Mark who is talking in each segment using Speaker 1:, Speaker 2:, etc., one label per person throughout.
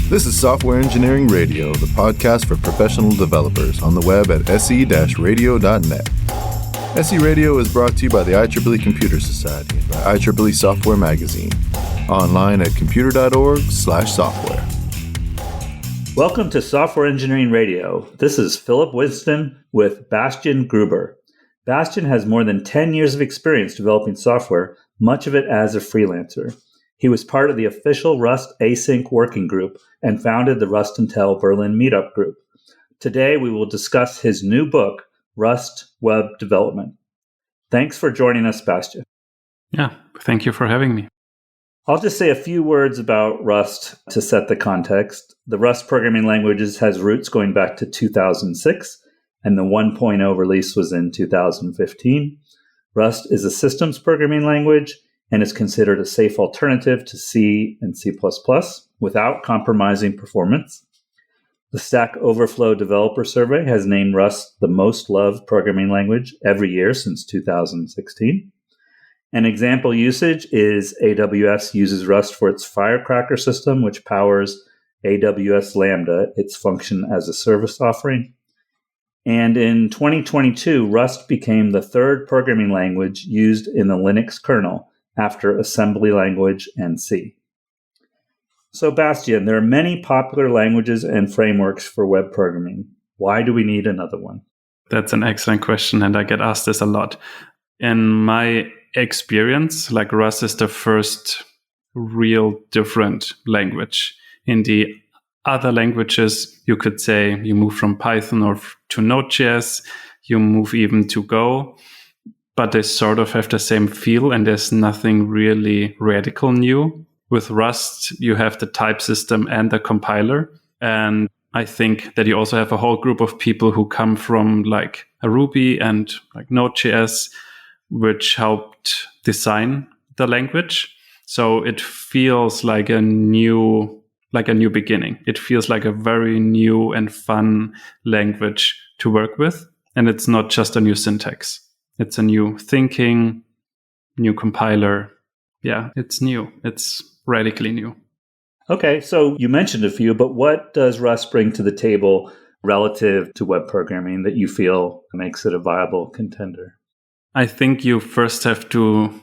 Speaker 1: This is Software Engineering Radio, the podcast for professional developers on the web at se-radio.net. SE Radio is brought to you by the IEEE Computer Society and by IEEE Software Magazine. Online at computer.org/software.
Speaker 2: Welcome to Software Engineering Radio. This is Philip Winston with Bastian Gruber. Bastian has more than 10 years of experience developing software, much of it as a freelancer. He was part of the official Rust Async working group and founded the Rust and Tell Berlin meetup group. Today, we will discuss his new book, Rust Web Development. Thanks for joining us, Bastian.
Speaker 3: Yeah, thank you for having me.
Speaker 2: I'll just say a few words about Rust to set the context. The Rust programming languages has roots going back to 2006, and the 1.0 release was in 2015. Rust is a systems programming language and is considered a safe alternative to C and C++ without compromising performance. The Stack Overflow Developer Survey has named Rust the most loved programming language every year since 2016. An example usage is AWS uses Rust for its Firecracker system, which powers AWS Lambda, its function as a service offering. And in 2022, Rust became the third programming language used in the Linux kernel, after assembly language and C. So, Bastian, there are many popular languages and frameworks for web programming. Why do we need another one?
Speaker 3: That's an excellent question, and I get asked this a lot. In my experience, Rust is the first real different language. In the other languages, you could say you move from Python or to Node.js, you move even to Go, but they sort of have the same feel and there's nothing really radical new. With Rust, you have the type system and the compiler. And I think that you also have a whole group of people who come from a Ruby and Node.js, which helped design the language. So it feels like a new beginning. It feels like a very new and fun language to work with. And it's not just a new syntax. It's a new thinking, new compiler. Yeah, it's new. It's radically new.
Speaker 2: Okay, so you mentioned a few, but what does Rust bring to the table relative to web programming that you feel makes it a viable contender?
Speaker 3: I think you first have to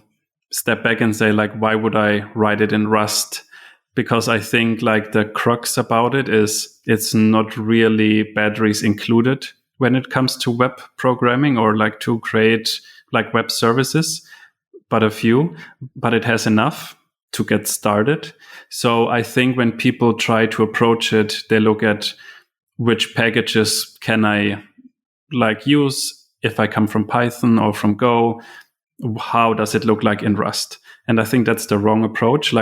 Speaker 3: step back and say, why would I write it in Rust? Because I think the crux about it is it's not really batteries included when it comes to web programming or to create web services, but it has enough to get started. So I think when people try to approach it, they look at which packages can I use if I come from Python or from Go, how does it look like in Rust? And I think that's the wrong approach.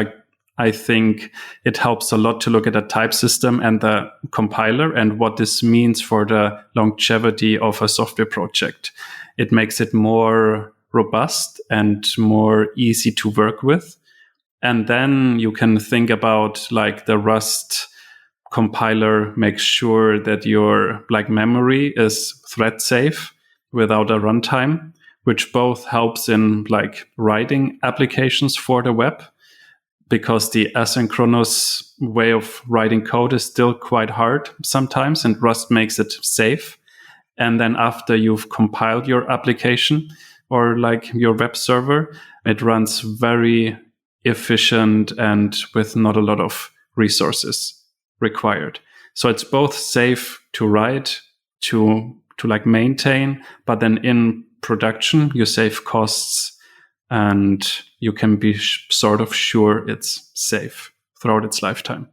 Speaker 3: I think it helps a lot to look at the type system and the compiler and what this means for the longevity of a software project. It makes it more robust and more easy to work with. And then you can think about the Rust compiler makes sure that your memory is thread safe without a runtime, which both helps in writing applications for the web, because the asynchronous way of writing code is still quite hard sometimes, and Rust makes it safe. And then after you've compiled your application or your web server, it runs very efficient and with not a lot of resources required. So it's both safe to write, to maintain, but then in production, you save costs and you can be sort of sure it's safe throughout its lifetime.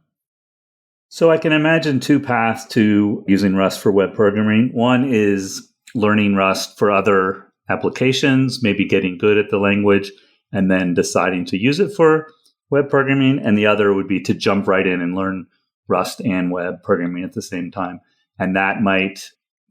Speaker 2: So I can imagine two paths to using Rust for web programming. One is learning Rust for other applications, maybe getting good at the language, and then deciding to use it for web programming. And the other would be to jump right in and learn Rust and web programming at the same time. And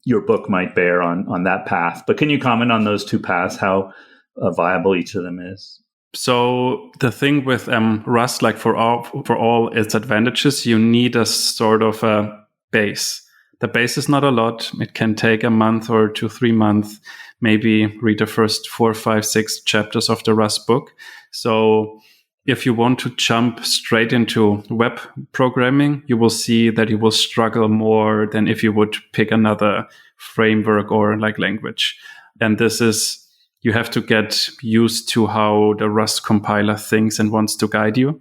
Speaker 2: your book might bear on that path. But can you comment on those two paths, how viable each of them is?
Speaker 3: So the thing with Rust, for all its advantages, you need a sort of a base. The base is not a lot. It can take a month or 2-3 months, maybe read the first 4, 5, 6 chapters of the Rust book. So if you want to jump straight into web programming, you will see that you will struggle more than if you would pick another framework or like language. And this is, you have to get used to how the Rust compiler thinks and wants to guide you.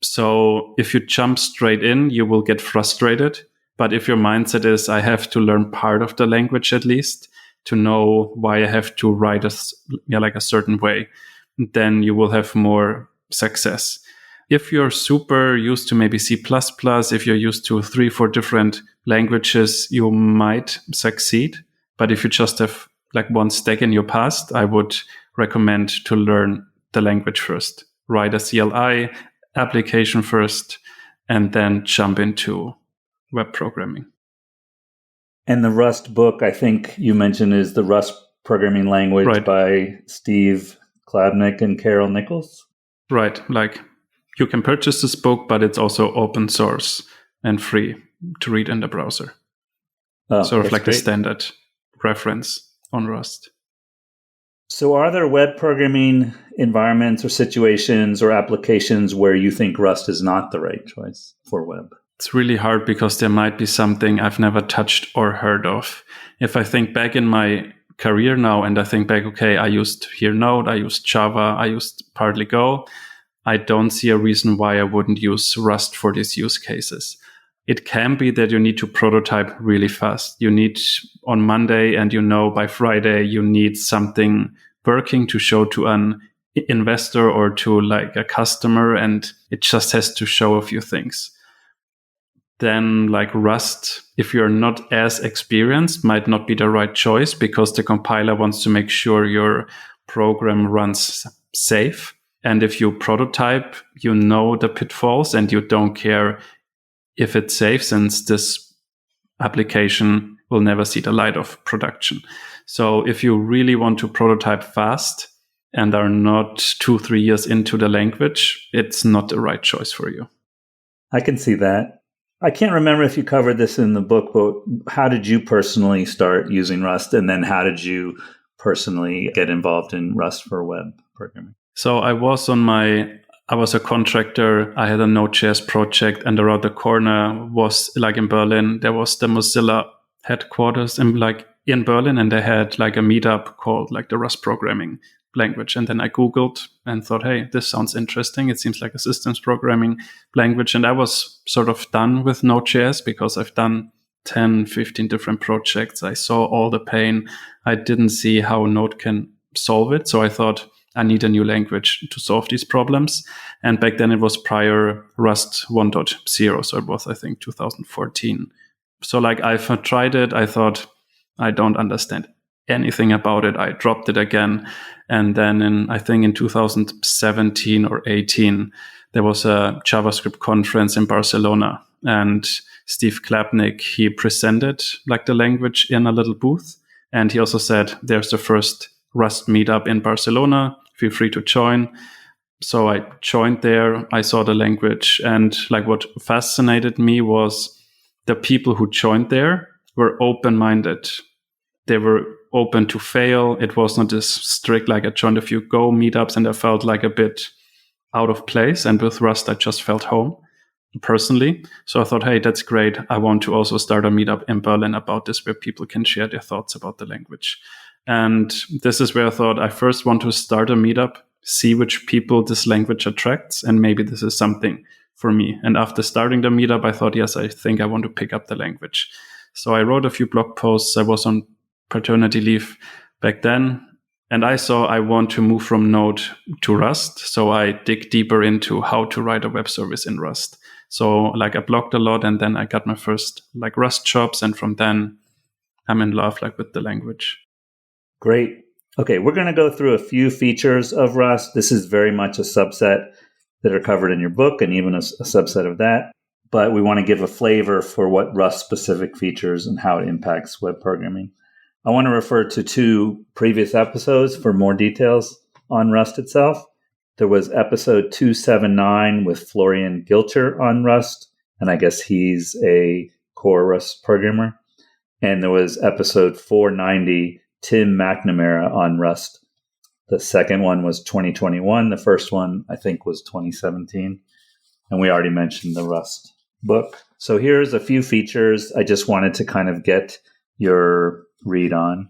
Speaker 3: So if you jump straight in, you will get frustrated. But if your mindset is, I have to learn part of the language at least to know why I have to write like a certain way, then you will have more success. If you're super used to maybe C++, if you're used to 3-4 different languages, you might succeed. But if you just have like one stack in your past, I would recommend to learn the language first. Write a CLI application first, and then jump into web programming.
Speaker 2: And the Rust book, I think you mentioned, is the Rust Programming Language by Steve Klabnik and Carol Nichols.
Speaker 3: Right. Like you can purchase this book, but it's also open source and free to read in the browser. Sort of like the standard reference on Rust.
Speaker 2: So are there web programming environments or situations or applications where you think Rust is not the right choice for web?
Speaker 3: It's really hard because there might be something I've never touched or heard of. If I think back in my career now and I think back, okay, I used here Node, I used Java, I used partly Go, I don't see a reason why I wouldn't use Rust for these use cases. It can be that you need to prototype really fast. You need on Monday and by Friday, you need something working to show to an investor or to like a customer, and it just has to show a few things. Then like Rust, if you're not as experienced, might not be the right choice because the compiler wants to make sure your program runs safe. And if you prototype, you know the pitfalls and you don't care if it's safe, since this application will never see the light of production. So if you really want to prototype fast and are not 2-3 years into the language, it's not the right choice for you.
Speaker 2: I can see that. I can't remember if you covered this in the book, but how did you personally start using Rust? And then how did you personally get involved in Rust for web programming?
Speaker 3: So I was a contractor. I had a Node.js project, and around the corner was, like in Berlin, there was the Mozilla headquarters in Berlin, and they had like a meetup called like the Rust programming language. And then I Googled and thought, hey, this sounds interesting. It seems like a systems programming language. And I was sort of done with Node.js because I've done 10, 15 different projects. I saw all the pain. I didn't see how Node can solve it. So I thought, I need a new language to solve these problems. And back then it was prior Rust 1.0. So it was, I think, 2014. So like I've tried it. I thought, I don't understand anything about it. I dropped it again. And then in 2017 or 18, there was a JavaScript conference in Barcelona. And Steve Klabnik, he presented like the language in a little booth. And he also said, there's the first Rust meetup in Barcelona. Feel free to join. So I joined there. I saw the language. And like what fascinated me was the people who joined there were open-minded. They were open to fail. It was not as strict. Like I joined a few Go meetups and I felt like a bit out of place. And with Rust, I just felt home personally. So I thought, hey, that's great. I want to also start a meetup in Berlin about this where people can share their thoughts about the language. And this is where I thought I first want to start a meetup, see which people this language attracts, and maybe this is something for me. And after starting the meetup, I thought, yes, I think I want to pick up the language. So I wrote a few blog posts. I was on paternity leave back then, and I saw I want to move from Node to Rust. So I dig deeper into how to write a web service in Rust. So like I blogged a lot, and then I got my first like Rust jobs, and from then I'm in love like with the language.
Speaker 2: Great. Okay, we're going to go through a few features of Rust. This is very much a subset that are covered in your book and even a subset of that. But we want to give a flavor for what Rust-specific features and how it impacts web programming. I want to refer to 2 previous episodes for more details on Rust itself. There was episode 279 with Florian Gilcher on Rust, and I guess he's a core Rust programmer. And there was episode 490, Tim McNamara on Rust. The second one was 2021. The first one, I think, was 2017. And we already mentioned the Rust book. So here's a few features I just wanted to kind of get your read on.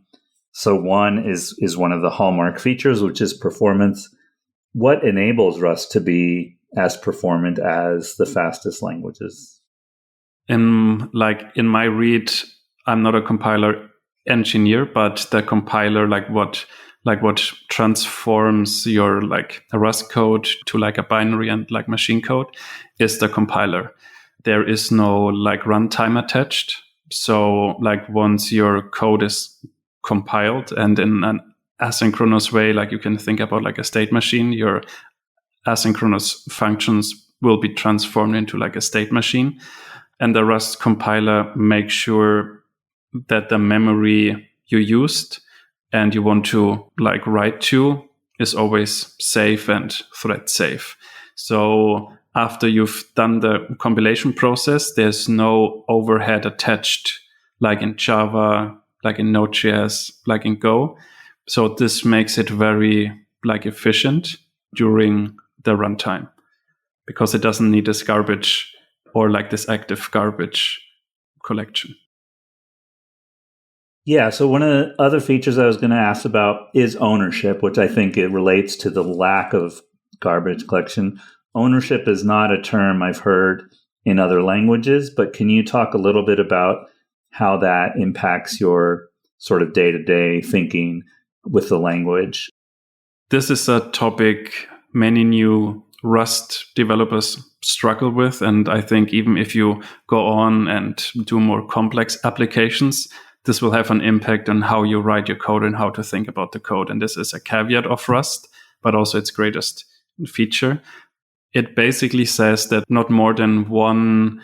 Speaker 2: So one is one of the hallmark features, which is performance. What enables Rust to be as performant as the fastest languages?
Speaker 3: In my read, I'm not a compiler engineer, but the compiler, what transforms your a Rust code to a binary and machine code is the compiler. There is no runtime attached. So once your code is compiled and in an asynchronous way, you can think about a state machine, your asynchronous functions will be transformed into a state machine. And the Rust compiler makes sure that the memory you used and you want to write to is always safe and thread safe. So after you've done the compilation process, there's no overhead attached like in Java, like in Node.js, like in Go. So this makes it very efficient during the runtime because it doesn't need this garbage or this active garbage collection.
Speaker 2: Yeah, so one of the other features I was going to ask about is ownership, which I think it relates to the lack of garbage collection. Ownership is not a term I've heard in other languages, but can you talk a little bit about how that impacts your sort of day-to-day thinking with the language?
Speaker 3: This is a topic many new Rust developers struggle with, and I think even if you go on and do more complex applications, this will have an impact on how you write your code and how to think about the code. And this is a caveat of Rust, but also its greatest feature. It basically says that not more than one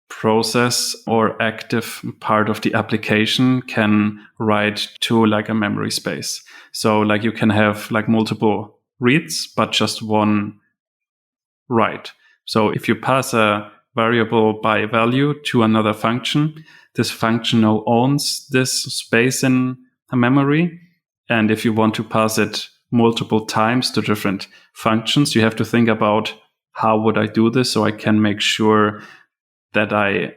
Speaker 3: process or active part of the application can write to a memory space. So you can have multiple reads, but just one write. So if you pass a variable by value to another function, this function now owns this space in a memory. And if you want to pass it multiple times to different functions, you have to think about how would I do this so I can make sure that I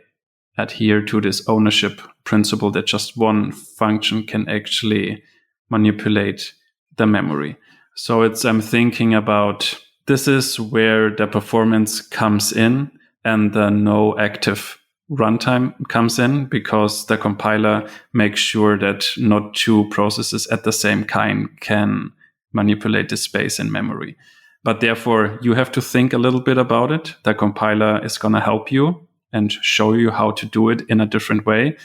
Speaker 3: adhere to this ownership principle that just one function can actually manipulate the memory. So I'm thinking about this is where the performance comes in and the no active runtime comes in, because the compiler makes sure that not two processes at the same kind can manipulate the space in memory. But therefore, you have to think a little bit about it. The compiler is going to help you and show you how to do it in a different way.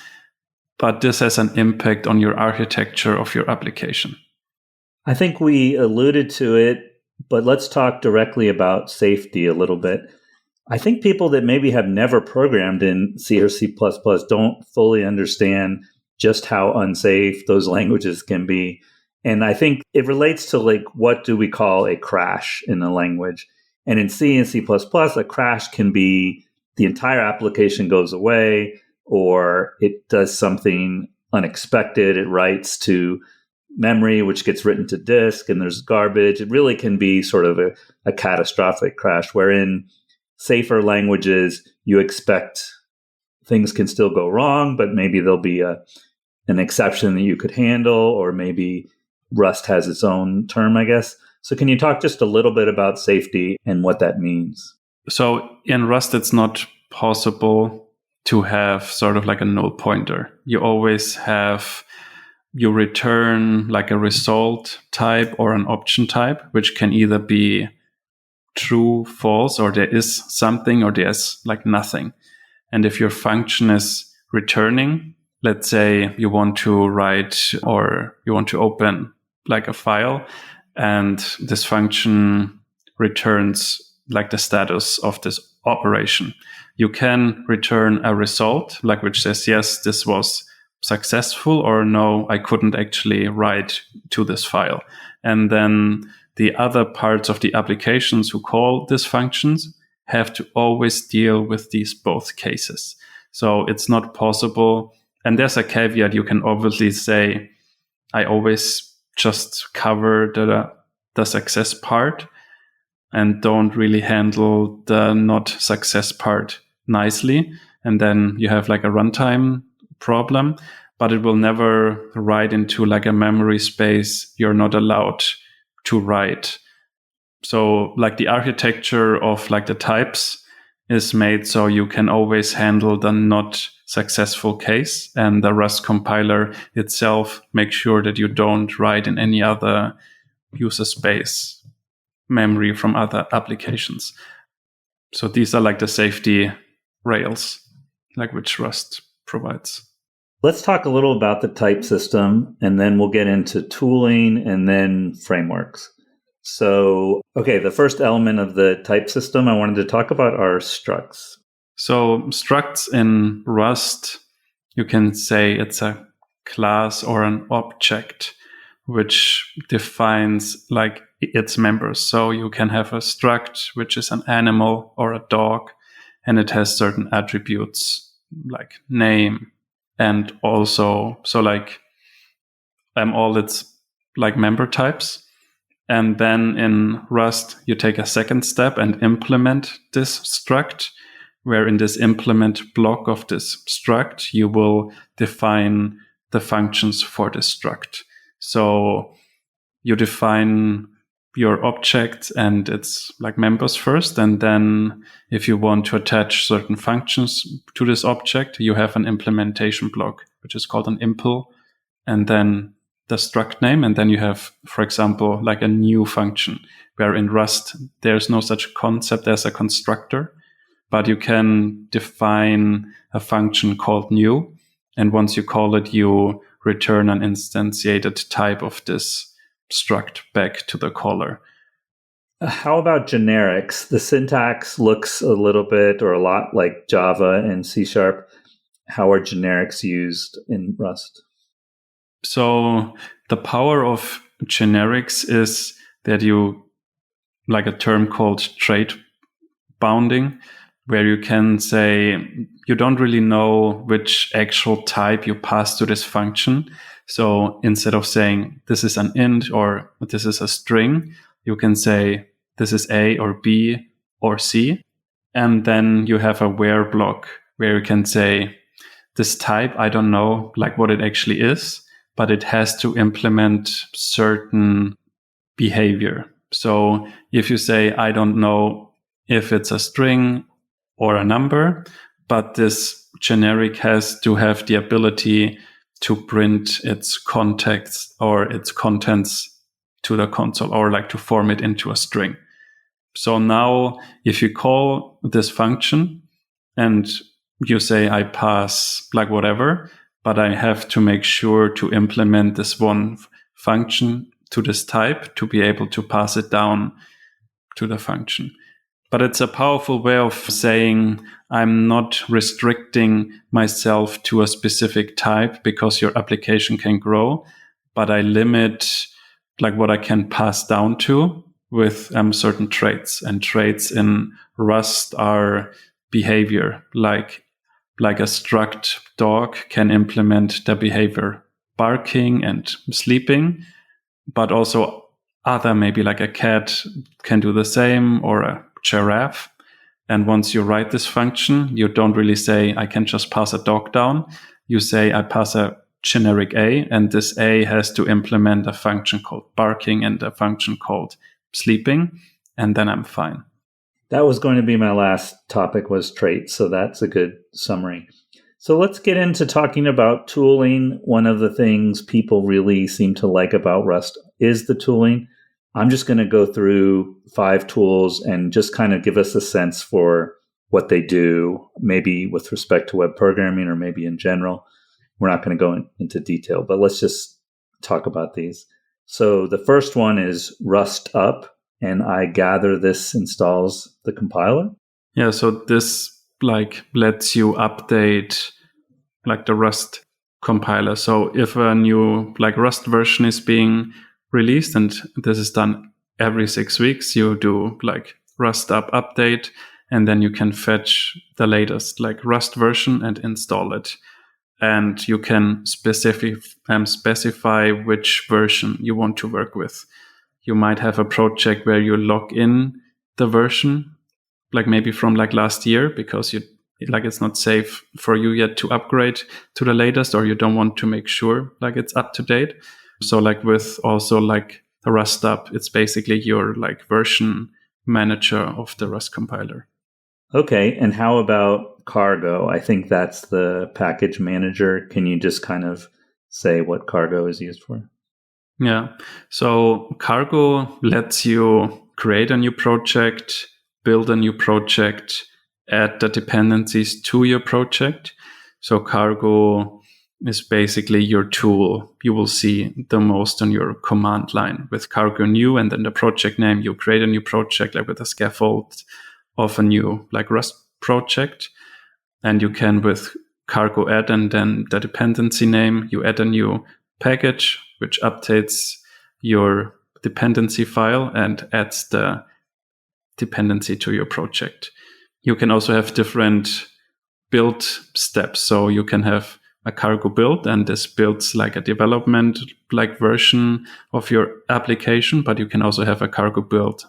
Speaker 3: But this has an impact on your architecture of your application.
Speaker 2: I think we alluded to it, but let's talk directly about safety a little bit. I think people that maybe have never programmed in C or C++ don't fully understand just how unsafe those languages can be. And I think it relates to what do we call a crash in a language? And in C and C++, a crash can be the entire application goes away, or it does something unexpected. It writes to memory, which gets written to disk, and there's garbage. It really can be sort of a catastrophic crash, wherein safer languages, you expect things can still go wrong, but maybe there'll be an exception that you could handle, or maybe Rust has its own term, I guess. So can you talk just a little bit about safety and what that means?
Speaker 3: So in Rust, it's not possible to have sort of a null pointer. You always you return a result type or an option type, which can either be true, false, or there is something, or there's nothing. And if your function is returning, let's say you want to write or you want to open a file, and this function returns the status of this operation, you can return a result which says, yes, this was successful, or no, I couldn't actually write to this file. And then the other parts of the applications who call these functions have to always deal with these both cases. So it's not possible. And there's a caveat. You can obviously say, I always just cover the success part and don't really handle the not success part nicely. And then you have like a runtime problem, but it will never write into like a memory space you're not allowed to write. So like the architecture of like the types is made so you can always handle the not successful case, and the Rust compiler itself makes sure that you don't write in any other user space memory from other applications. So these are like the safety rails, like which Rust provides.
Speaker 2: Let's talk a little about the type system, and then we'll get into tooling and then frameworks. So, okay, the first element of the type system I wanted to talk about are structs.
Speaker 3: So structs in Rust, you can say it's a class or an object which defines like its members. So you can have a struct which is an animal or a dog, and it has certain attributes like name, and also so like all its like member types. And then in Rust you take a second step and implement this struct, where in this implement block of this struct you will define the functions for this struct. So you define your object and its like members first, and then if you want to attach certain functions to this object, you have an implementation block which is called an impl, and then the struct name, and then you have, for example, like a new function, where in Rust there's no such concept as a constructor, but you can define a function called new, and once you call it, you return an instantiated type of this struct back to the caller.
Speaker 2: How about generics? The syntax looks a little bit or a lot like Java and C#. How are generics used in Rust?
Speaker 3: So the power of generics is that you like a term called trait bounding, where you can say you don't really know which actual type you pass to this function. So instead of saying this is an int or this is a string, you can say this is A or B or C. And then you have a where block where you can say this type, I don't know like what it actually is, but it has to implement certain behavior. So if you say, I don't know if it's a string or a number, but this generic has to have the ability to print its context or its contents to the console, or like to form it into a string. So now if you call this function and you say I pass like whatever, but I have to make sure to implement this one function to this type to be able to pass it down to the function. But it's a powerful way of saying I'm not restricting myself to a specific type because your application can grow, but I limit like what I can pass down to with certain traits. And traits in Rust are behavior, like a struct dog can implement the behavior barking and sleeping, but also other, maybe like a cat can do the same, or a giraffe. And once you write this function, you don't really say, I can just pass a dog down. You say, I pass a generic A, and this A has to implement a function called barking and a function called sleeping, and then I'm fine.
Speaker 2: That was going to be my last topic, was traits. So that's a good summary. So let's get into talking about tooling. One of the things people really seem to like about Rust is the tooling. I'm just going to go through 5 tools and just kind of give us a sense for what they do, maybe with respect to web programming or maybe in general. We're not going to go into detail, but let's just talk about these. So the first one is Rust Up, and I gather this installs the compiler.
Speaker 3: Yeah, so this like lets you update like the Rust compiler. So if a new like Rust version is being released, and this is done every 6 weeks, you do like Rust Up update, and then you can fetch the latest like Rust version and install it. and you can specify which version you want to work with. You might have a project where you log in the version, like maybe from like last year, because it's not safe for you yet to upgrade to the latest, or you don't want to make sure like it's up to date. So like with also like Rust Up, it's basically your like version manager of the Rust compiler.
Speaker 2: Okay, and how about Cargo? I think that's the package manager. Can you just kind of say what Cargo is used for?
Speaker 3: Yeah, so Cargo lets you create a new project, build a new project, add the dependencies to your project. So Cargo is basically your tool you will see the most on your command line. With Cargo new and then the project name, you create a new project like with a scaffold of a new like Rust project. And you can with Cargo add and then the dependency name, you add a new package which updates your dependency file and adds the dependency to your project. You can also have different build steps. So you can have a Cargo build, and this builds like a development like version of your application, but you can also have a Cargo build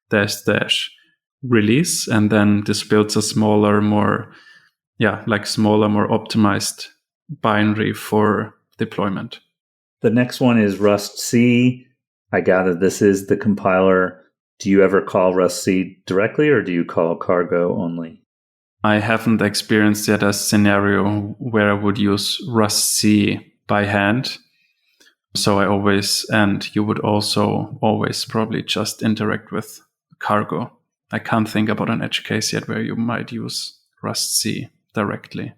Speaker 3: -- release, and then this builds a smaller, more optimized binary for deployment.
Speaker 2: The next one is Rust C. I gather this is the compiler. Do you ever call Rust C directly, or do you call Cargo only?
Speaker 3: I haven't experienced yet a scenario where I would use Rust C by hand. So you would also always probably just interact with Cargo. I can't think about an edge case yet where you might use Rust C directly.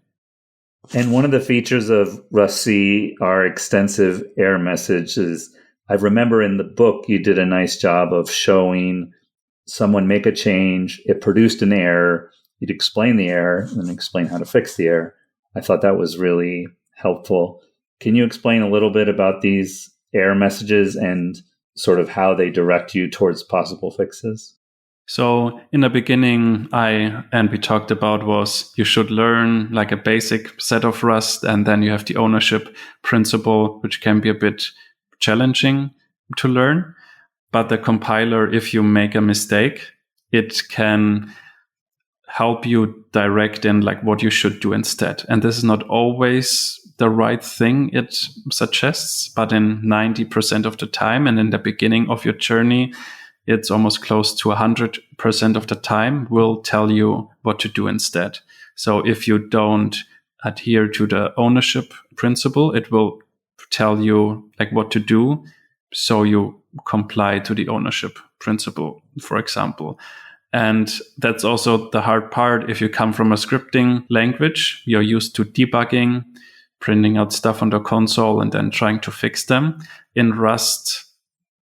Speaker 2: And one of the features of Rust C are extensive error messages. I remember in the book, you did a nice job of showing someone make a change. It produced an error. You'd explain the error and explain how to fix the error. I thought that was really helpful. Can you explain a little bit about these error messages and sort of how they direct you towards possible fixes?
Speaker 3: So in the beginning, we talked about was you should learn like a basic set of Rust, and then you have the ownership principle, which can be a bit challenging to learn. But the compiler, if you make a mistake, it can help you direct in like what you should do instead. And this is not always the right thing it suggests, but in 90% of the time, and in the beginning of your journey, it's almost close to 100% of the time will tell you what to do instead. So if you don't adhere to the ownership principle, it will tell you like what to do, so you comply to the ownership principle, for example. And that's also the hard part. If you come from a scripting language, you're used to debugging, printing out stuff on the console, and then trying to fix them. In Rust,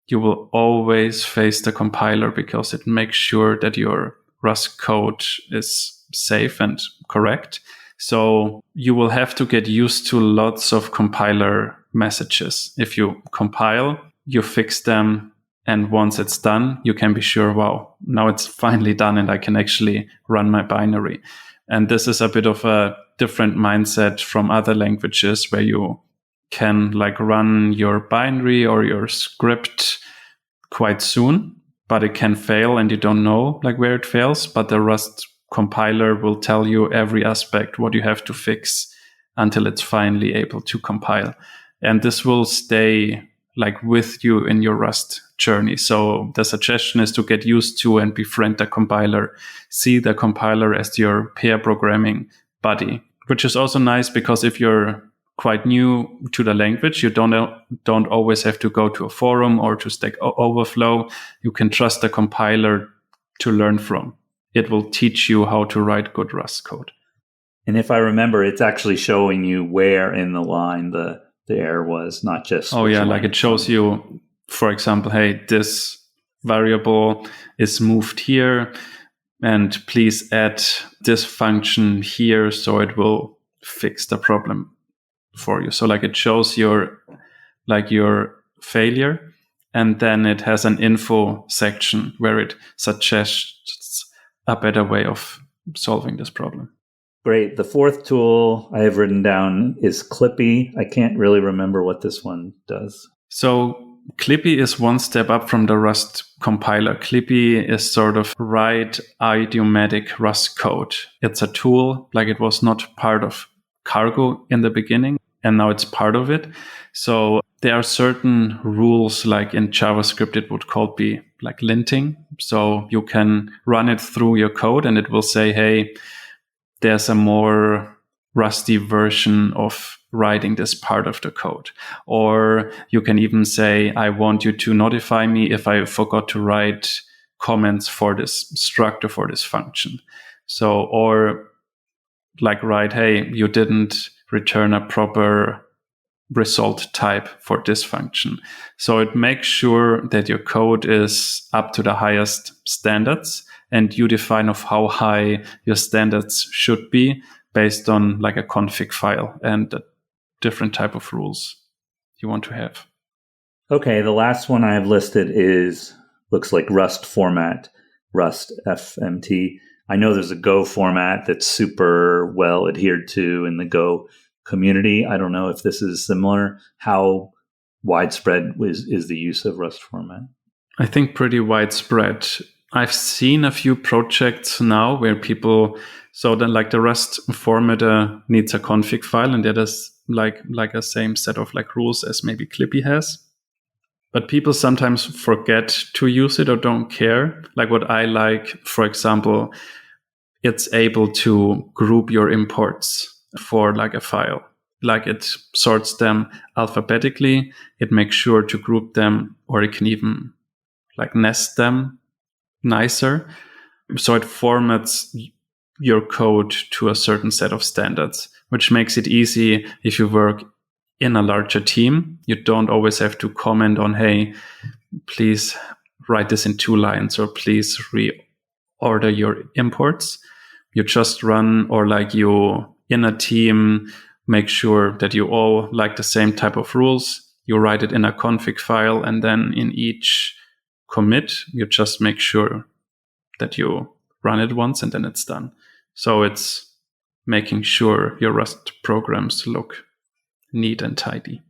Speaker 3: you will always face the compiler because it makes sure that your Rust code is safe and correct. So you will have to get used to lots of compiler messages. If you compile, you fix them, and once it's done, you can be sure, wow, now it's finally done and I can actually run my binary. And this is a bit of a different mindset from other languages where you can like run your binary or your script quite soon, but it can fail and you don't know like where it fails. But the Rust compiler will tell you every aspect, what you have to fix until it's finally able to compile. And this will stay like with you in your Rust journey. So the suggestion is to get used to and befriend the compiler, see the compiler as your pair programming buddy, which is also nice because if you're quite new to the language, you don't always have to go to a forum or to Stack Overflow. You can trust the compiler to learn from. It will teach you how to write good Rust code.
Speaker 2: And if I remember, it's actually showing you where in the line the error was, not just...
Speaker 3: Oh yeah, like it shows you, for example, hey, this variable is moved here, and please add this function here so it will fix the problem for you. So like it shows your failure, and then it has an info section where it suggests a better way of solving this problem.
Speaker 2: Great. The fourth tool I have written down is Clippy. I can't really remember what this one does.
Speaker 3: So Clippy is one step up from the Rust compiler. Clippy is sort of write idiomatic Rust code. It's a tool, like it was not part of Cargo in the beginning, and now it's part of it. So there are certain rules, like in JavaScript, it would be like linting. So you can run it through your code and it will say, hey, there's a more rusty version of writing this part of the code. Or you can even say, I want you to notify me if I forgot to write comments for this struct or for this function. So, or like write, hey, you didn't return a proper result type for this function. So it makes sure that your code is up to the highest standards, and you define of how high your standards should be based on like a config file and the different type of rules you want to have.
Speaker 2: Okay, the last one I have listed looks like Rust format, Rust FMT. I know there's a Go format that's super well adhered to in the Go community. I don't know if this is similar. How widespread is the use of Rust format?
Speaker 3: I think pretty widespread. I've seen a few projects now where people, so then like the Rust formatter needs a config file, and that is like a same set of like rules as maybe Clippy has. But people sometimes forget to use it or don't care. Like what I like, for example, it's able to group your imports for like a file. Like it sorts them alphabetically. It makes sure to group them, or it can even like nest them nicer. So it formats your code to a certain set of standards, which makes it easy if you work in a larger team. You don't always have to comment on, hey, please write this in 2 lines, or please reorder your imports. You just run, or like you in a team, make sure that you all like the same type of rules. You write it in a config file, and then in each commit, you just make sure that you run it once and then it's done. So it's making sure your Rust programs look neat and tidy.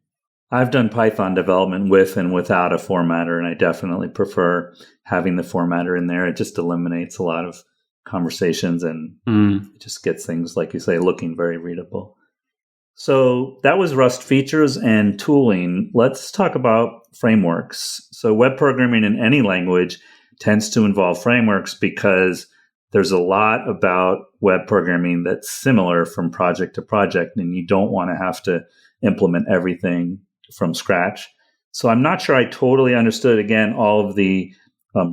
Speaker 2: I've done Python development with and without a formatter, and I definitely prefer having the formatter in there. It just eliminates a lot of conversations and it just gets things, like you say, looking very readable. So that was Rust features and tooling. Let's talk about frameworks. So web programming in any language tends to involve frameworks because there's a lot about web programming that's similar from project to project, and you don't want to have to implement everything from scratch. So I'm not sure I totally understood, again, all of the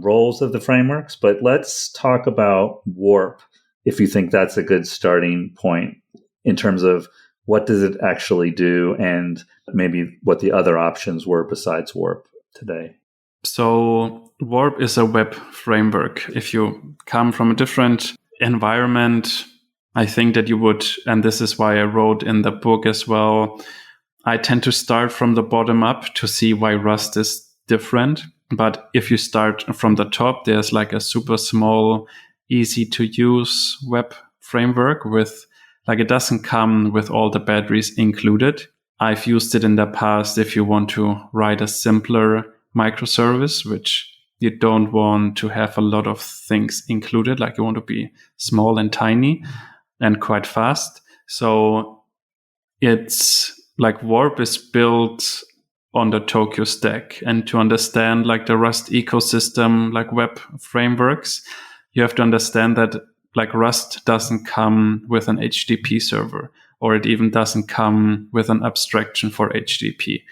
Speaker 2: roles of the frameworks, but let's talk about Warp, if you think that's a good starting point in terms of what does it actually do, and maybe what the other options were besides Warp today.
Speaker 3: So Warp is a web framework. If you come from a different environment, I think that you would, and this is why I wrote in the book as well, I tend to start from the bottom up to see why Rust is different. But if you start from the top, there's like a super small, easy to use web framework with, like, it doesn't come with all the batteries included. I've used it in the past if you want to write a simpler microservice, which you don't want to have a lot of things included, like you want to be small and tiny and quite fast. So it's like Warp is built on the Tokyo stack. And to understand like the Rust ecosystem, like web frameworks, you have to understand that like Rust doesn't come with an HTTP server, or it even doesn't come with an abstraction for HTTP,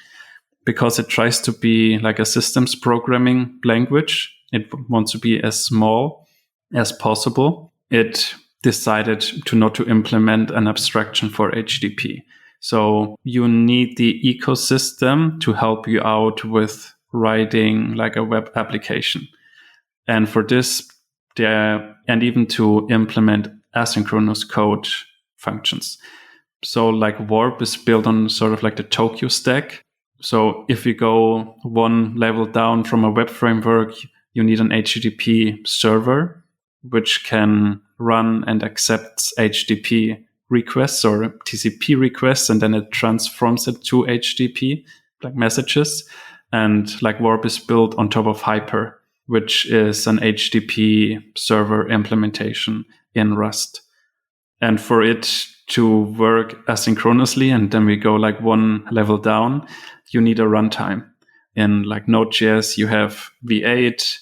Speaker 3: because it tries to be like a systems programming language. It wants to be as small as possible. It decided to not to implement an abstraction for HTTP. So you need the ecosystem to help you out with writing like a web application. And for this, and even to implement asynchronous code functions. So like Warp is built on sort of like the Tokyo stack. So if you go one level down from a web framework, you need an HTTP server, which can run and accepts HTTP requests or TCP requests, and then it transforms it to HTTP like messages. And like Warp is built on top of Hyper, which is an HTTP server implementation in Rust. And for it to work asynchronously, and then we go like one level down, you need a runtime. In like Node.js, you have V8.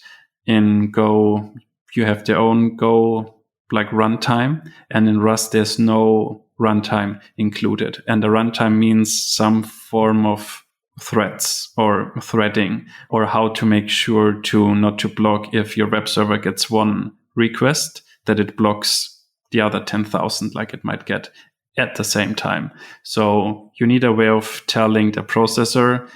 Speaker 3: In Go, you have their own Go like runtime. And in Rust, there's no runtime included. And the runtime means some form of threads or threading, or how to make sure to not to block if your web server gets one request, that it blocks the other 10,000 like it might get at the same time. So you need a way of telling the processor,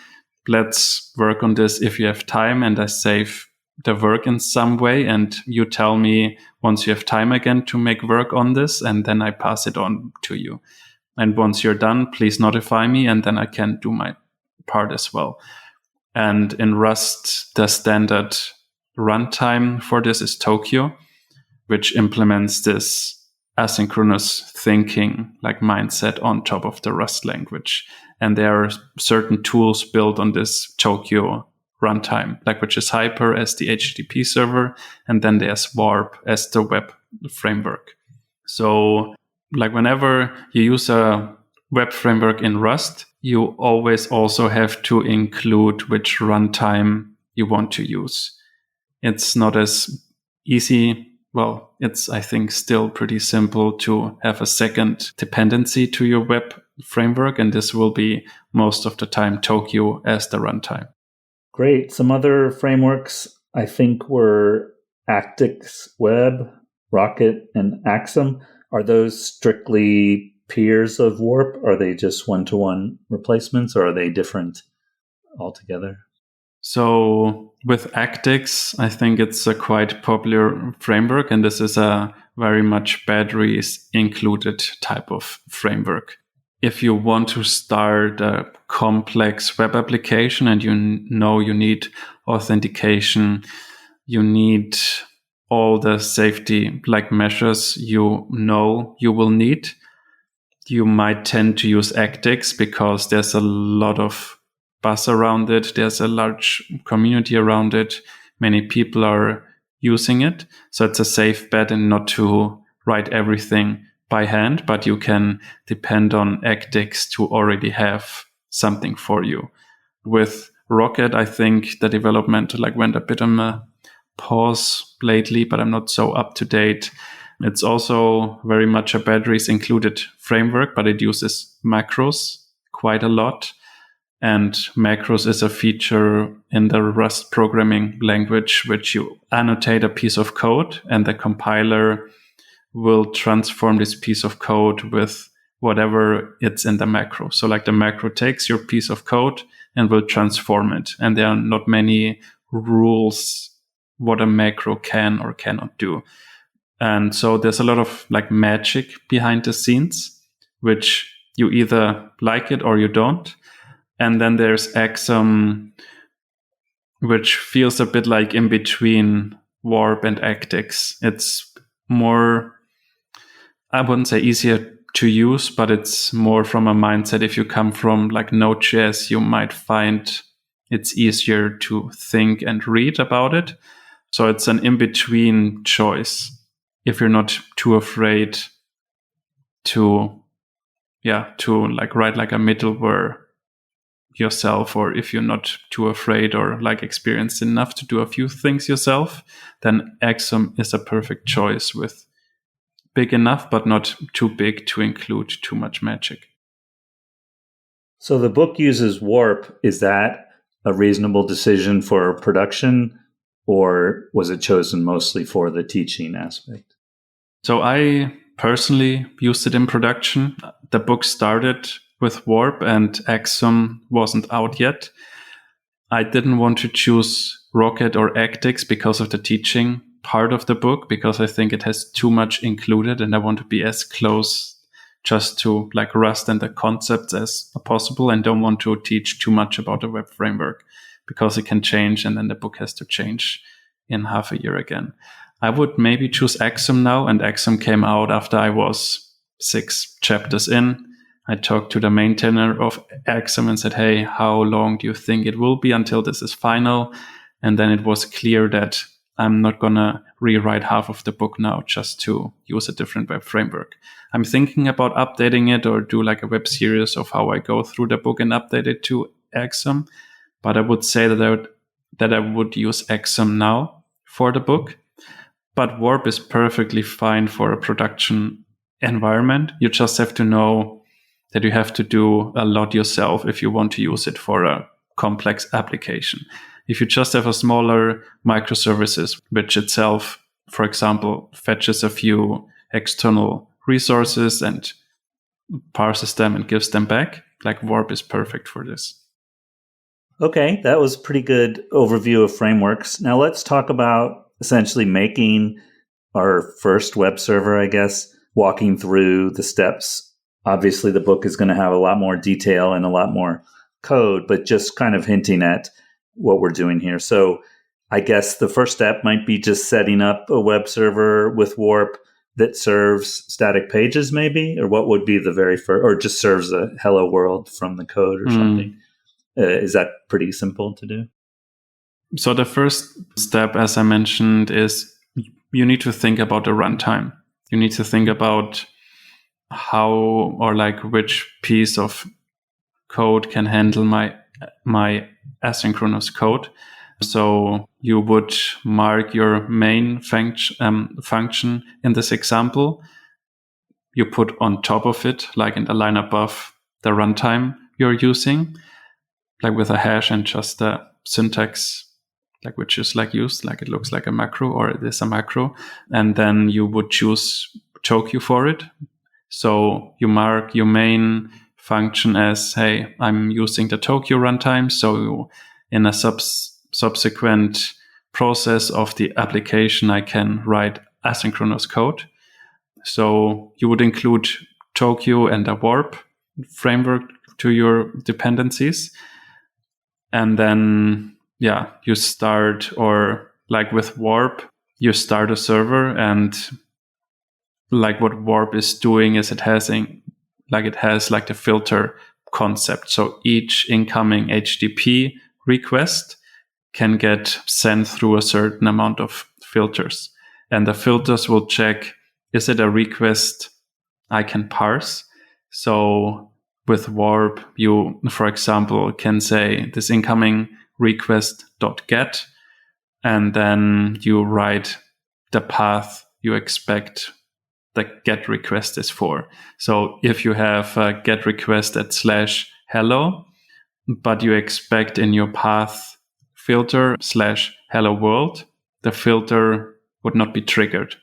Speaker 3: let's work on this if you have time, and I save the work in some way, and you tell me once you have time again to make work on this, and then I pass it on to you. And once you're done, please notify me, and then I can do my part as well. And in Rust, the standard runtime for this is Tokyio, which implements this asynchronous thinking like mindset on top of the Rust language. And there are certain tools built on this Tokyio runtime, like which is Hyper as the HTTP server, and then there's Warp as the web framework. So like whenever you use a web framework in Rust, you always also have to include which runtime you want to use. It's not as easy. Well, it's, I think, still pretty simple to have a second dependency to your web framework, and this will be most of the time Tokyio as the runtime.
Speaker 2: Great. Some other frameworks, I think, were Actix Web, Rocket, and Axum. Are those strictly peers of Warp? Are they just one-to-one replacements, or are they different altogether?
Speaker 3: So with Actix, I think it's a quite popular framework, and this is a very much batteries included type of framework. If you want to start a complex web application and you know you need authentication, you need all the safety like measures you know you will need, you might tend to use Actix because there's a lot of buzz around it. There's a large community around it. Many people are using it. So it's a safe bet and not to write everything by hand, but you can depend on Actix to already have something for you. With Rocket, I think the development like went a bit on a pause lately, but I'm not so up to date. It's also very much a batteries included framework, but it uses macros quite a lot. And macros is a feature in the Rust programming language, which you annotate a piece of code and the compiler will transform this piece of code with whatever it's in the macro. So like the macro takes your piece of code and will transform it. And there are not many rules what a macro can or cannot do. And so there's a lot of like magic behind the scenes, which you either like it or you don't. And then there's Axum, which feels a bit like in between Warp and Actix. It's more, I wouldn't say easier to use, but it's more from a mindset. If you come from like Node.js, you might find it's easier to think and read about it. So it's an in-between choice. If you're not too afraid to like write like a middleware yourself, or if you're not too afraid or like experienced enough to do a few things yourself, then Axum is a perfect choice with big enough, but not too big to include too much magic.
Speaker 2: So the book uses Warp. Is that a reasonable decision for production, or was it chosen mostly for the teaching aspect?
Speaker 3: So I personally used it in production. The book started with Warp and Axum wasn't out yet. I didn't want to choose Rocket or Actix because of the teaching part of the book, because I think it has too much included and I want to be as close just to like Rust and the concepts as possible, and don't want to teach too much about the web framework because it can change and then the book has to change in half a year again. I would maybe choose Axum now, and Axum came out after I was 6 chapters in. I talked to the maintainer of Axum and said, hey, how long do you think it will be until this is final? And then it was clear that I'm not going to rewrite half of the book now just to use a different web framework. I'm thinking about updating it or do like a web series of how I go through the book and update it to Axum. But I would say that I would use Axum now for the book. But Warp is perfectly fine for a production environment. You just have to know that you have to do a lot yourself if you want to use it for a complex application. If you just have a smaller microservices, which itself, for example, fetches a few external resources and parses them and gives them back, like Warp is perfect for this.
Speaker 2: Okay, that was a pretty good overview of frameworks. Now let's talk about essentially making our first web server, I guess, walking through the steps. Obviously, the book is going to have a lot more detail and a lot more code, but just kind of hinting at what we're doing here. So I guess the first step might be just setting up a web server with Warp that serves static pages, maybe, or what would be the very first, or just serves a hello world from the code or something. Is that pretty simple to do?
Speaker 3: So the first step, as I mentioned, is you need to think about the runtime. You need to think about how or like which piece of code can handle my asynchronous code. So you would mark your main function in this example. You put on top of it, like in the line above, the runtime you're using, like with a hash and just the syntax, like which is like used, like it looks like a macro or it is a macro. And then you would choose Tokyo for it. So you mark your main function as, hey, I'm using the Tokyo runtime. So in a subsequent process of the application, I can write asynchronous code. So you would include Tokyo and a Warp framework to your dependencies. And then, you start, or like with Warp, you start a server, and like what Warp is doing is it has like the filter concept. So each incoming HTTP request can get sent through a certain amount of filters. And the filters will check, is it a request I can parse? So with Warp, you, for example, can say this incoming request.get, and then you write the path you expect the get request is for. So if you have a get request at /hello, but you expect in your path filter /hello world, the filter would not be triggered.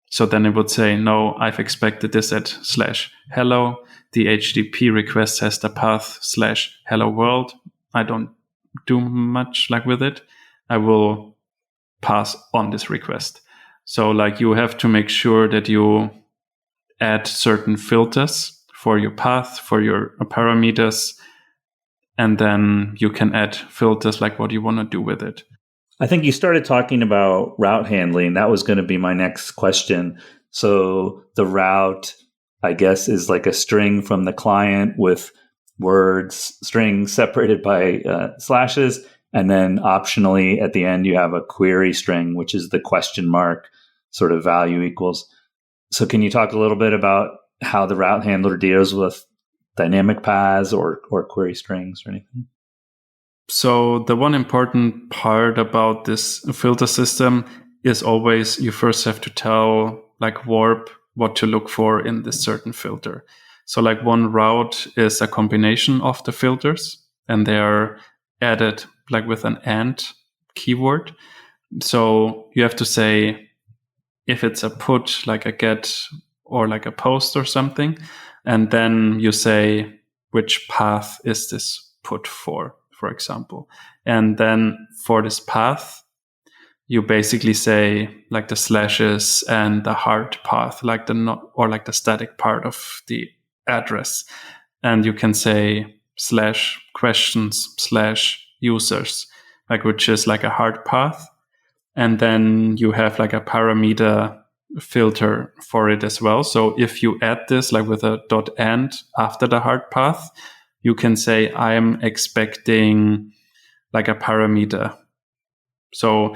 Speaker 3: So then it would say, no, I've expected this at /hello. The HTTP request has the path /hello world. I don't do much like with it. I will pass on this request. So like you have to make sure that you add certain filters for your path, for your parameters, and then you can add filters like what you want to do with it.
Speaker 2: I think you started talking about route handling. That was going to be my next question. So the route, I guess, is like a string from the client with words, strings separated by slashes. And then optionally at the end, you have a query string, which is the question mark sort of value equals. So can you talk a little bit about how the route handler deals with dynamic paths or query strings or anything?
Speaker 3: So the one important part about this filter system is always you first have to tell like Warp what to look for in this certain filter. So like one route is a combination of the filters, and they are added like with an AND keyword. So you have to say if it's a put, like a get or like a post or something, and then you say which path is this put for example. And then for this path, you basically say like the slashes and the hard path, like the not, or like the static part of the address. And you can say /questions/users, like which is like a hard path. And then you have like a parameter filter for it as well. So if you add this like with a .end after the hard path, you can say I'm expecting like a parameter. So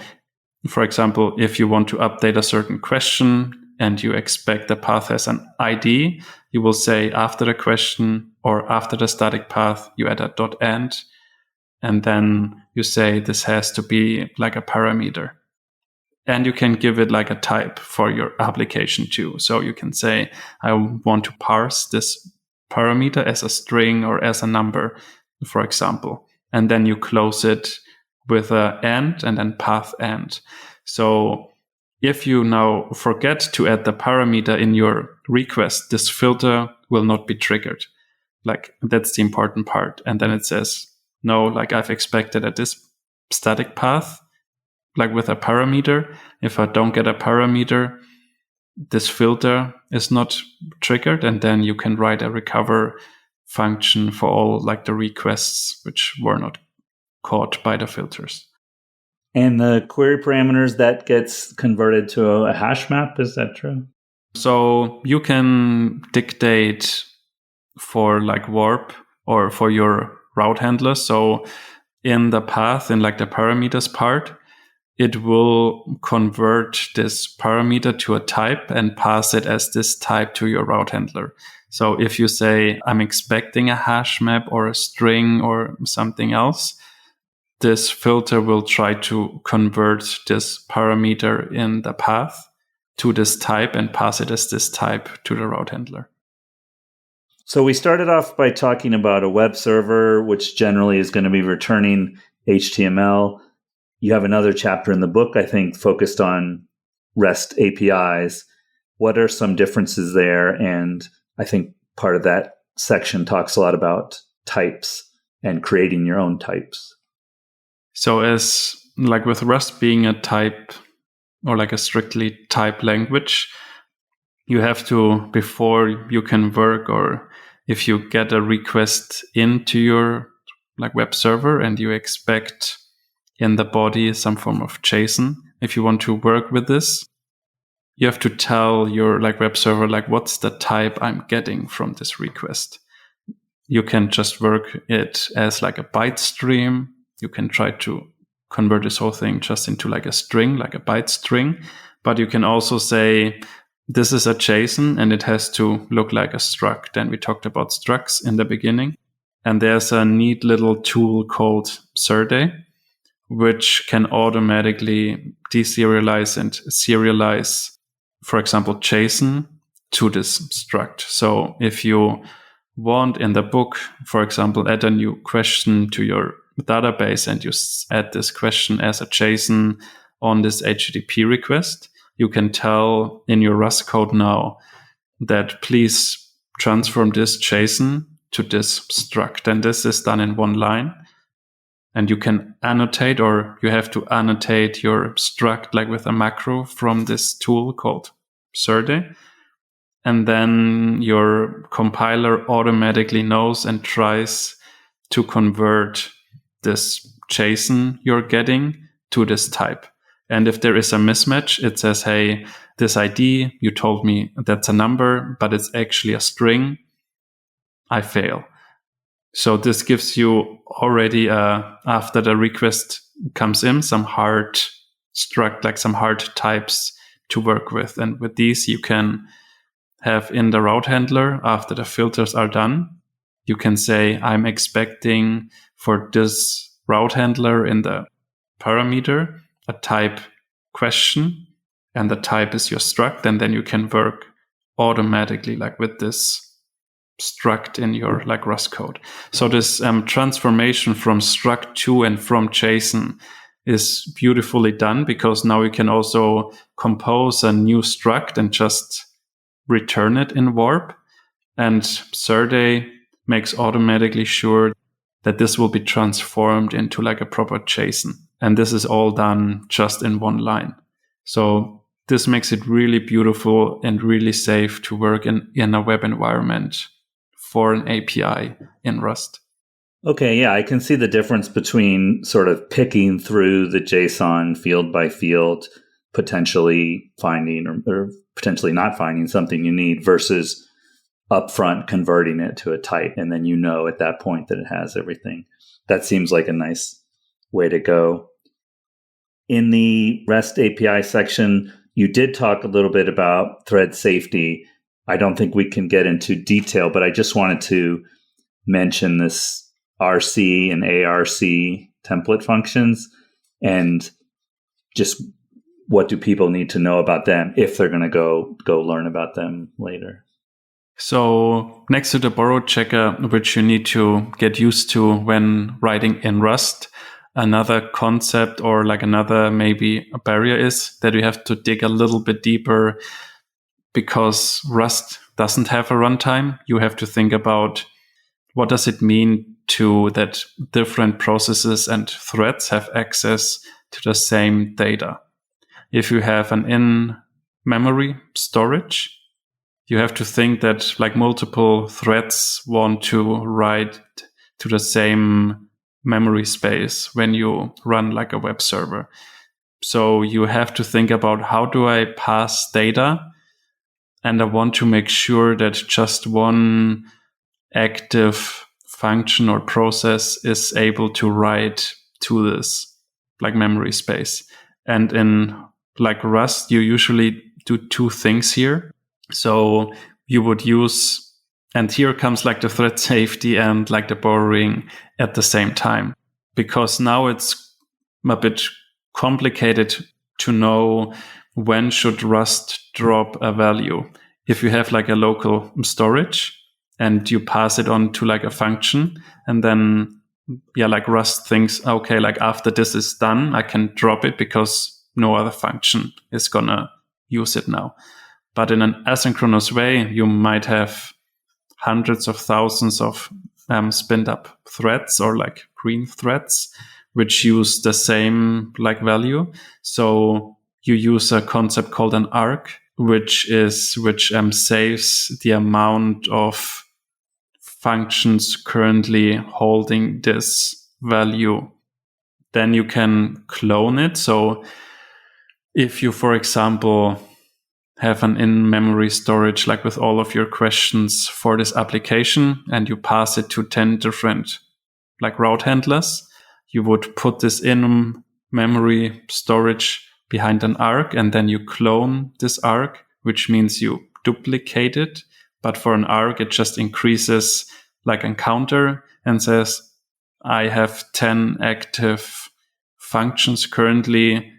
Speaker 3: for example, if you want to update a certain question and you expect the path has an ID, you will say after the question or after the static path, you add a .end. And then you say this has to be like a parameter. And you can give it like a type for your application too. So you can say, I want to parse this parameter as a string or as a number, for example. And then you close it with a end and then path end. So if you now forget to add the parameter in your request, this filter will not be triggered. Like that's the important part. And then it says, no, like I've expected at this static path, like with a parameter. If I don't get a parameter, this filter is not triggered. And then you can write a recover function for all like the requests which were not caught by the filters.
Speaker 2: And the query parameters, that gets converted to a hash map. Is that true?
Speaker 3: So you can dictate for like Warp or for your route handler. So in the path, in like the parameters part, it will convert this parameter to a type and pass it as this type to your route handler. So if you say, I'm expecting a hash map or a string or something else, this filter will try to convert this parameter in the path to this type and pass it as this type to the route handler.
Speaker 2: So we started off by talking about a web server, which generally is going to be returning HTML. You have another chapter in the book, I think, focused on REST APIs. What are some differences there? And I think part of that section talks a lot about types and creating your own types.
Speaker 3: So as like with Rust being a type or like a strictly type language, you have to, before you can work, or if you get a request into your like web server and you expect in the body some form of JSON, if you want to work with this, you have to tell your like web server, like what's the type I'm getting from this request. You can just work it as like a byte stream. You can try to convert this whole thing just into like a string, like a byte string. But you can also say, this is a JSON and it has to look like a struct. And we talked about structs in the beginning. And there's a neat little tool called Serde, which can automatically deserialize and serialize, for example, JSON to this struct. So if you want in the book, for example, add a new question to your database and you add this question as a JSON on this HTTP request, you can tell in your Rust code now that please transform this JSON to this struct. And this is done in one line. And you can annotate, or you have to annotate your struct like with a macro from this tool called Serde. And then your compiler automatically knows and tries to convert this JSON you're getting to this type. And if there is a mismatch, it says, hey, this ID, you told me that's a number, but it's actually a string. I fail. So this gives you already, after the request comes in, some hard struct, like some hard types to work with. And with these, you can have in the route handler, after the filters are done, you can say, I'm expecting for this route handler in the parameter, a type question, and the type is your struct. And then you can work automatically like with this struct in your like Rust code. So this transformation from struct to and from JSON is beautifully done, because now you can also compose a new struct and just return it in Warp. And Serde makes automatically sure that this will be transformed into like a proper JSON. And this is all done just in one line. So this makes it really beautiful and really safe to work in a web environment for an API in Rust.
Speaker 2: Okay, yeah, I can see the difference between sort of picking through the JSON field by field, potentially finding or potentially not finding something you need versus upfront converting it to a type. And then you know at that point that it has everything. That seems like a nice way to go. In the REST API section, you did talk a little bit about thread safety. I don't think we can get into detail, but I just wanted to mention this RC and ARC template functions and just what do people need to know about them if they're going to go learn about them later.
Speaker 3: So next to the borrow checker, which you need to get used to when writing in Rust, another concept or like another maybe a barrier is that you have to dig a little bit deeper because Rust doesn't have a runtime. You have to think about what does it mean to that different processes and threads have access to the same data. If you have an in-memory storage, you have to think that like multiple threads want to write to the same memory space when you run like a web server. So you have to think about how do I pass data, and I want to make sure that just one active function or process is able to write to this like memory space. And in like Rust, you usually do two things here. So you would use, and here comes like the thread safety and like the borrowing at the same time, because now it's a bit complicated to know when should Rust drop a value. If you have like a local storage and you pass it on to like a function, and then like Rust thinks, okay, like after this is done, I can drop it because no other function is gonna use it now. But in an asynchronous way, you might have hundreds of thousands of spinned up threads or like green threads, which use the same like value. So you use a concept called an arc, which saves the amount of functions currently holding this value. Then you can clone it. So if you, for example, have an in-memory storage, like with all of your questions for this application, and you pass it to 10 different like route handlers, you would put this in-memory storage behind an arc, and then you clone this arc, which means you duplicate it. But for an arc, it just increases like a counter and says, I have 10 active functions currently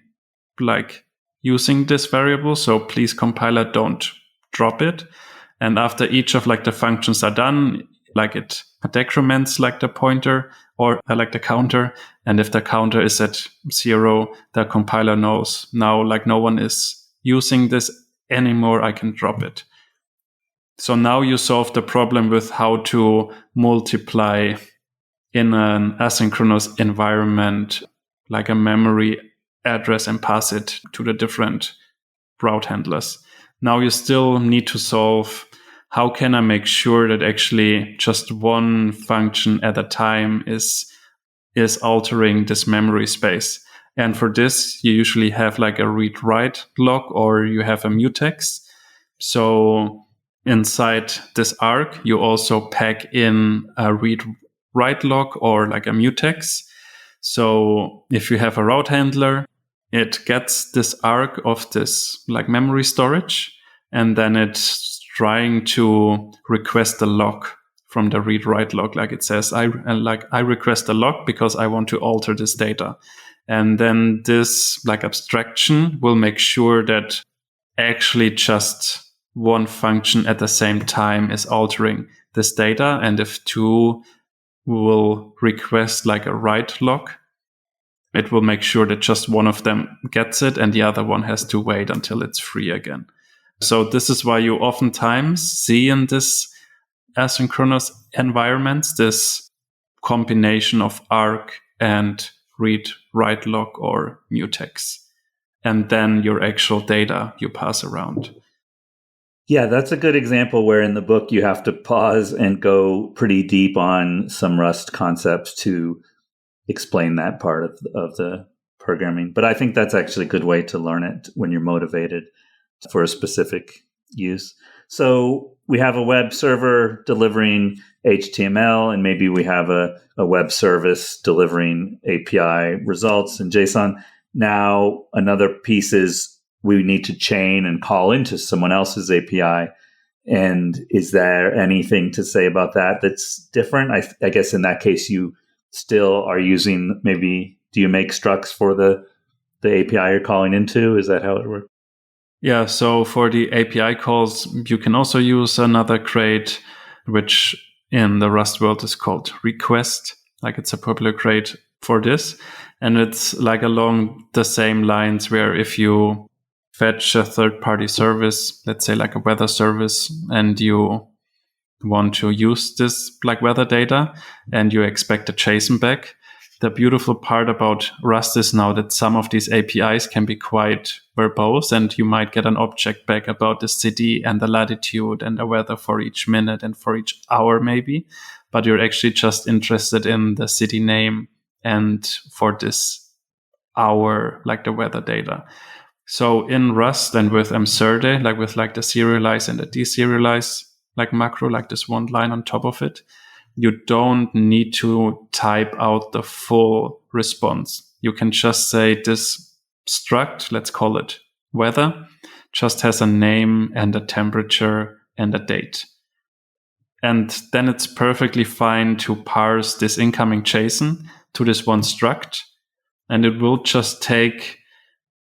Speaker 3: like using this variable. So please, compiler, don't drop it. And after each of like the functions are done, like it decrements like the pointer or like the counter. And if the counter is at 0, the compiler knows now like no one is using this anymore. I can drop it. So now you solve the problem with how to multiply in an asynchronous environment, like a memory address, and pass it to the different route handlers. Now you still need to solve how can I make sure that actually just one function at a time is altering this memory space. And for this, you usually have like a read-write log or you have a mutex. So inside this arc, you also pack in a read-write log or like a mutex. So if you have a route handler, it gets this arc of this like memory storage, and then it's trying to request a lock from the read-write log. Like it says, I request a lock because I want to alter this data. And then this like abstraction will make sure that actually just one function at the same time is altering this data. And if two will request like a write lock, it will make sure that just one of them gets it and the other one has to wait until it's free again. So this is why you oftentimes see in this asynchronous environments this combination of arc and read-write log or mutex, and then your actual data you pass around.
Speaker 2: Yeah, that's a good example where in the book you have to pause and go pretty deep on some Rust concepts to explain that part of the programming. But I think that's actually a good way to learn it when you're motivated for a specific use. So we have a web server delivering HTML, and maybe we have a web service delivering API results in JSON. Now, another piece is we need to chain and call into someone else's API. And is there anything to say about that that's different? I guess in that case, you still are using, maybe, do you make structs for the API you're calling into? Is that how it works?
Speaker 3: Yeah, so for the API calls, you can also use another crate, which in the Rust world is called request. Like, it's a popular crate for this. And it's like along the same lines where if you fetch a third-party service, let's say like a weather service, and you want to use this like weather data and you expect a JSON back, the beautiful part about Rust is now that some of these APIs can be quite verbose, and you might get an object back about the city and the latitude and the weather for each minute and for each hour maybe, but you're actually just interested in the city name and for this hour, like the weather data. So in Rust and with mserde, like with like the serialize and the deserialize like macro, like this one line on top of it, you don't need to type out the full response. You can just say this struct, let's call it weather, just has a name and a temperature and a date. And then it's perfectly fine to parse this incoming JSON to this one struct. And it will just take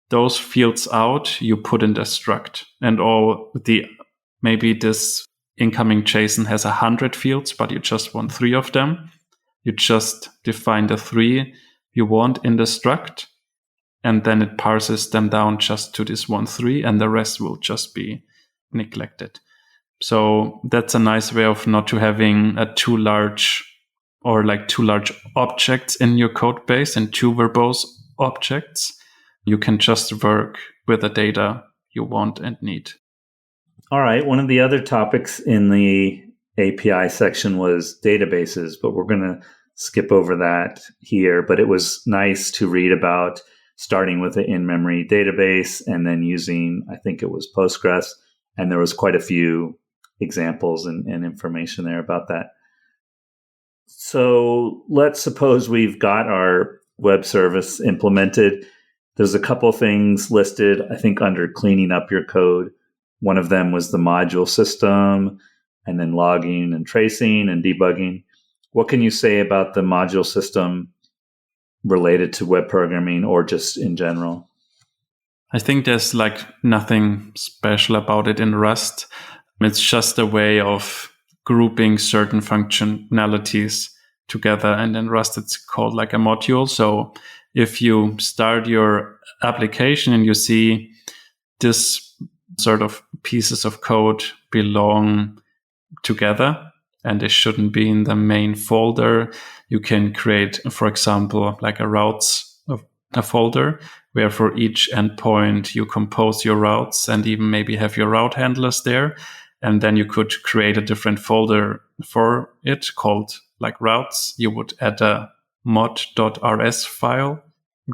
Speaker 3: those fields out you put in the struct. And maybe this incoming JSON has 100 fields, but you just want 3 of them. You just define the 3 you want in the struct, and then it parses them down just to this 3, and the rest will just be neglected. So that's a nice way of not to having too large objects in your code base and too verbose objects. You can just work with the data you want and need.
Speaker 2: All right. One of the other topics in the API section was databases, but we're going to skip over that here. But it was nice to read about starting with an in-memory database and then using, I think it was Postgres. And there was quite a few examples and information there about that. So let's suppose we've got our web service implemented. There's a couple things listed, I think, under cleaning up your code. One of them was the module system, and then logging and tracing and debugging. What can you say about the module system related to web programming or just in general?
Speaker 3: I think there's like nothing special about it in Rust. It's just a way of grouping certain functionalities together. And in Rust, it's called like a module. So if you start your application and you see this sort of pieces of code belong together and they shouldn't be in the main folder, you can create, for example, like a routes folder where for each endpoint you compose your routes and even maybe have your route handlers there. And then you could create a different folder for it called like routes. You would add a mod.rs file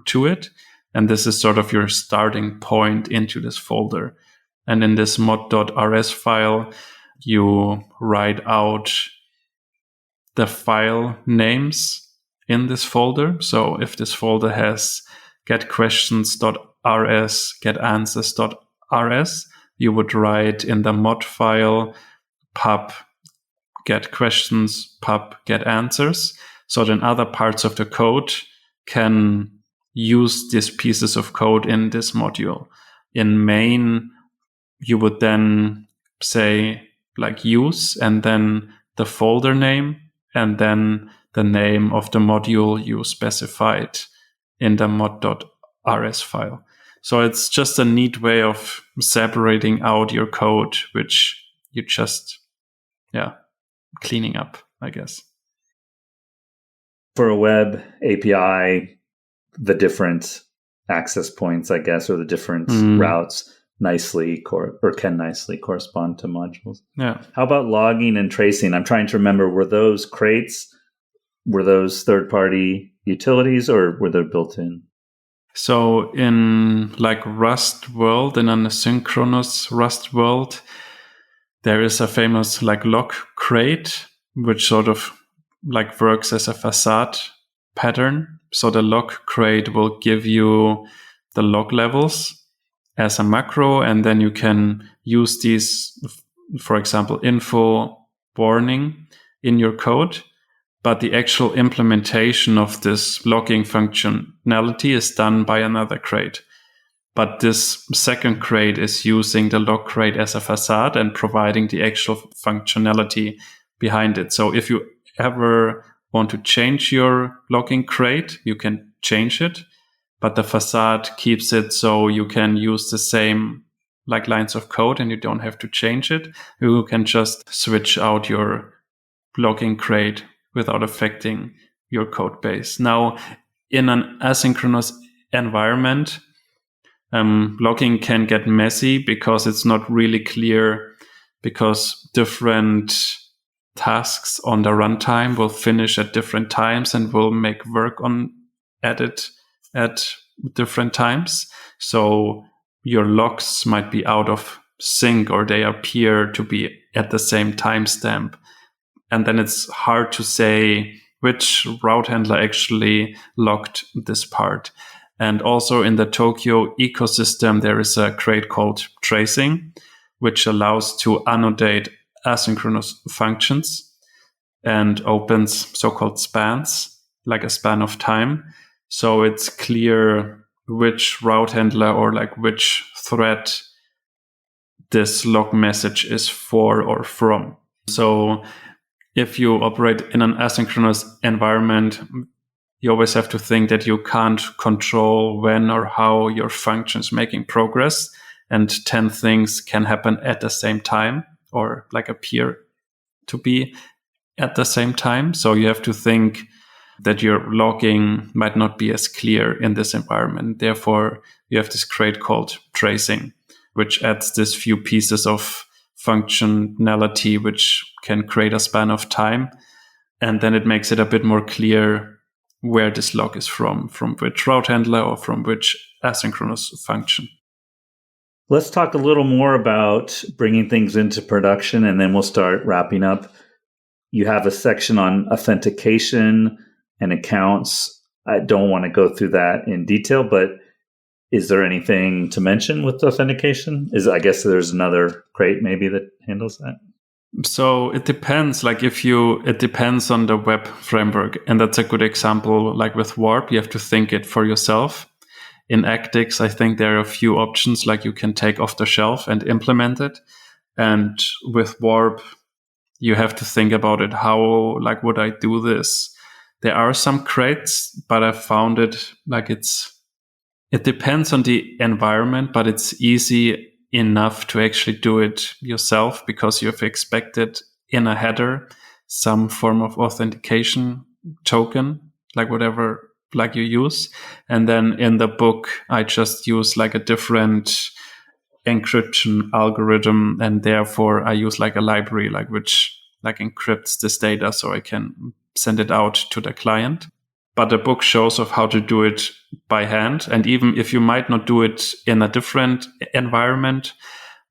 Speaker 3: to it. And this is sort of your starting point into this folder. And in this mod.rs file, you write out the file names in this folder. So if this folder has getQuestions.rs, getAnswers.rs, you would write in the mod file pub getQuestions, pub getAnswers. So then other parts of the code can use these pieces of code in this module. In main, you would then say like use and then the folder name and then the name of the module you specified in the mod.rs file. So it's just a neat way of separating out your code, which you just, cleaning up, I guess.
Speaker 2: For a web API, the different access points, I guess, or the different routes nicely can nicely correspond to modules.
Speaker 3: Yeah.
Speaker 2: How about logging and tracing? I'm trying to remember, were those crates, were those third-party utilities, or were they built in?
Speaker 3: So in like Rust world, in an asynchronous Rust world, there is a famous like log crate, which sort of like works as a facade pattern. So the log crate will give you the log levels as a macro, and then you can use these, for example, info warning in your code. But the actual implementation of this logging functionality is done by another crate. But this second crate is using the log crate as a facade and providing the actual functionality behind it. So if you ever want to change your logging crate, you can change it, but the facade keeps it so you can use the same like lines of code and you don't have to change it. You can just switch out your logging crate without affecting your code base. Now, in an asynchronous environment, logging can get messy because it's not really clear, because different tasks on the runtime will finish at different times and will make work at it at different times. So your logs might be out of sync, or they appear to be at the same timestamp. And then it's hard to say which route handler actually logged this part. And also in the Tokyo ecosystem, there is a crate called tracing, which allows to annotate asynchronous functions and opens so-called spans, like a span of time. So it's clear which route handler or like which thread this log message is for or from. So if you operate in an asynchronous environment, you always have to think that you can't control when or how your function is making progress, and 10 things can happen at the same time or like appear to be at the same time. So you have to think that your logging might not be as clear in this environment. Therefore, you have this crate called tracing, which adds this few pieces of functionality which can create a span of time. And then it makes it a bit more clear where this log is from which route handler or from which asynchronous function.
Speaker 2: Let's talk a little more about bringing things into production, and then we'll start wrapping up. You have a section on authentication and accounts. I don't want to go through that in detail, but is there anything to mention with authentication? I guess there's another crate maybe that handles that.
Speaker 3: So it depends. It depends on the web framework. And that's a good example. Like with Warp, you have to think it for yourself. In Actix, I think there are a few options, like you can take off the shelf and implement it. And with Warp, you have to think about it. How, like, would I do this? There are some crates, but I found it like it depends on the environment, but it's easy enough to actually do it yourself because you have expected in a header some form of authentication token, like whatever like you use. And then in the book, I just use like a different encryption algorithm, and therefore I use like a library which encrypts this data so I can send it out to the client. But the book shows of how to do it by hand. And even if you might not do it in a different environment,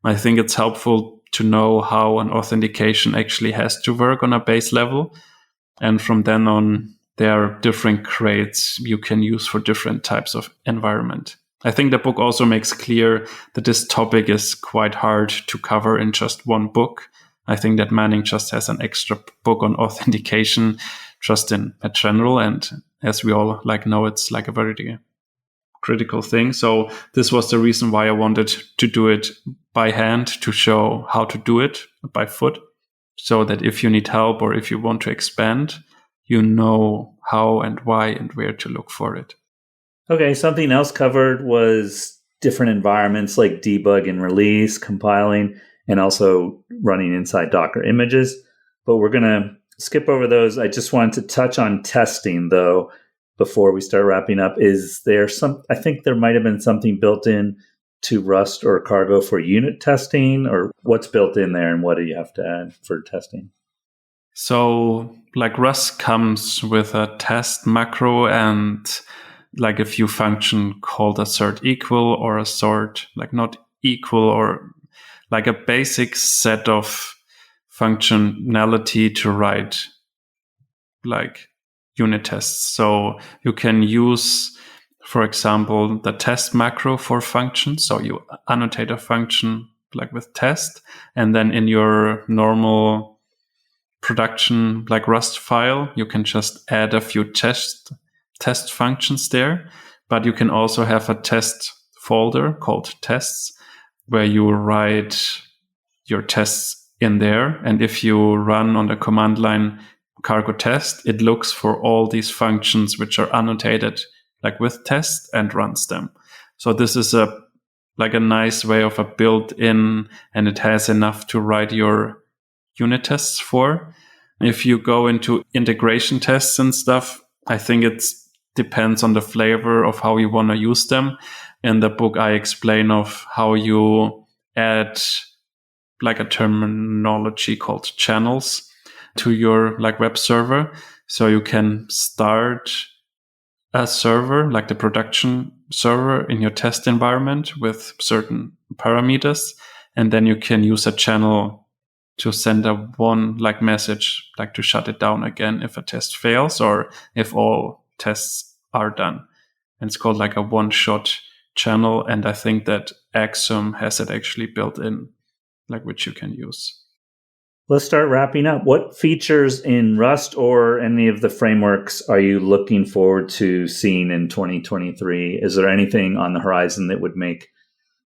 Speaker 3: I think it's helpful to know how an authentication actually has to work on a base level. And from then on, there are different crates you can use for different types of environment. I think the book also makes clear that this topic is quite hard to cover in just one book. I think that Manning just has an extra book on authentication just in general. And as we all know, it's like a very critical thing. So this was the reason why I wanted to do it by hand, to show how to do it by foot, so that if you need help or if you want to expand, you know how and why and where to look for it.
Speaker 2: Okay, something else covered was different environments like debug and release, compiling, and also running inside Docker images. But we're going to skip over those. I just wanted to touch on testing, though, before we start wrapping up. Is there I think there might have been something built in to Rust or Cargo for unit testing, or what's built in there and what do you have to add for testing?
Speaker 3: So like Rust comes with a test macro and like a few function called assert equal or assert like not equal, or like a basic set of functionality to write like unit tests. So you can use, for example, the test macro for functions. So you annotate a function like with test, and then in your normal production like Rust file, you can just add a few test functions there. But you can also have a test folder called tests where you write your tests in there. And if you run on the command line cargo test, it looks for all these functions which are annotated like with test and runs them. So this is a nice way of a built-in, and it has enough to write your unit tests for. If you go into integration tests and stuff, I think it depends on the flavor of how you want to use them. In the book, I explain of how you add like a terminology called channels to your like web server. So you can start a server, like the production server in your test environment with certain parameters. And then you can use a channel to send a one like message, like to shut it down again if a test fails or if all tests are done. And it's called like a one-shot channel. And I think that Axum has it actually built in, like which you can use.
Speaker 2: Let's start wrapping up. What features in Rust or any of the frameworks are you looking forward to seeing in 2023? Is there anything on the horizon that would make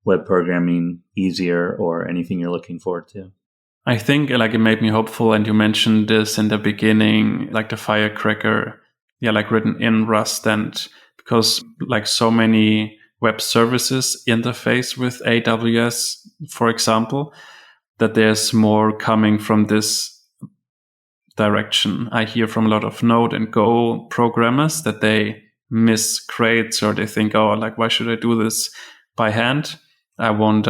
Speaker 2: web programming easier, or anything you're looking forward to?
Speaker 3: I think like it made me hopeful, and you mentioned this in the beginning, like the firecracker, like written in Rust, and because like so many web services interface with AWS, for example, that there's more coming from this direction. I hear from a lot of Node and Go programmers that they miss crates, or they think, oh, like, why should I do this by hand? I want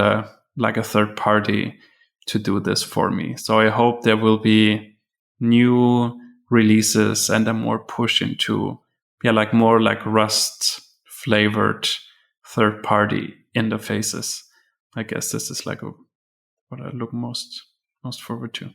Speaker 3: like a third party to do this for me. So I hope there will be new releases and a more push into, like more like Rust flavored third party interfaces. I guess this is like what I look most forward to.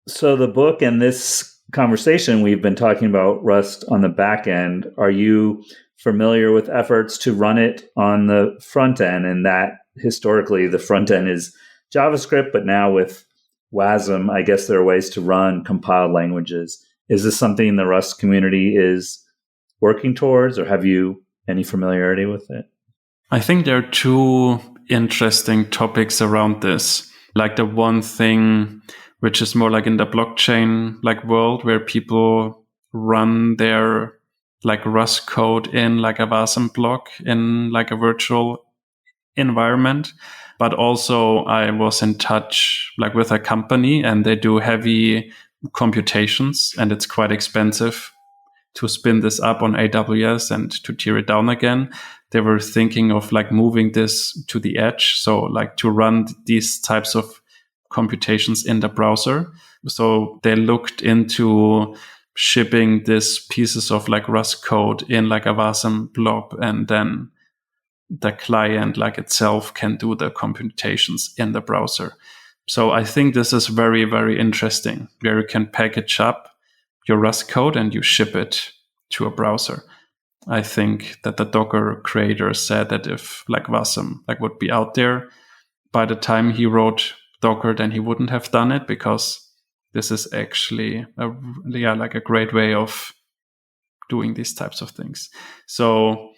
Speaker 2: So the book and this conversation, we've been talking about Rust on the back end. Are you familiar with efforts to run it on the front end? And that historically the front end is JavaScript, but now with WASM, I guess there are ways to run compiled languages. Is this something the Rust community is working towards, or have you any familiarity with it?
Speaker 3: I think there are two interesting topics around this. Like the one thing which is more like in the blockchain like world, where people run their like Rust code in like a WASM block in like a virtual environment. But also I was in touch like with a company, and they do heavy computations, and it's quite expensive to spin this up on AWS and to tear it down again. They were thinking of like moving this to the edge. So like to run these types of computations in the browser. So they looked into shipping these pieces of like Rust code in like a WASM blob, and then the client like itself can do the computations in the browser. So I think this is very, very interesting, where you can package up your Rust code and you ship it to a browser. I think that the Docker creator said that if like WASM like would be out there by the time he wrote Docker, then he wouldn't have done it, because this is actually like a great way of doing these types of things. So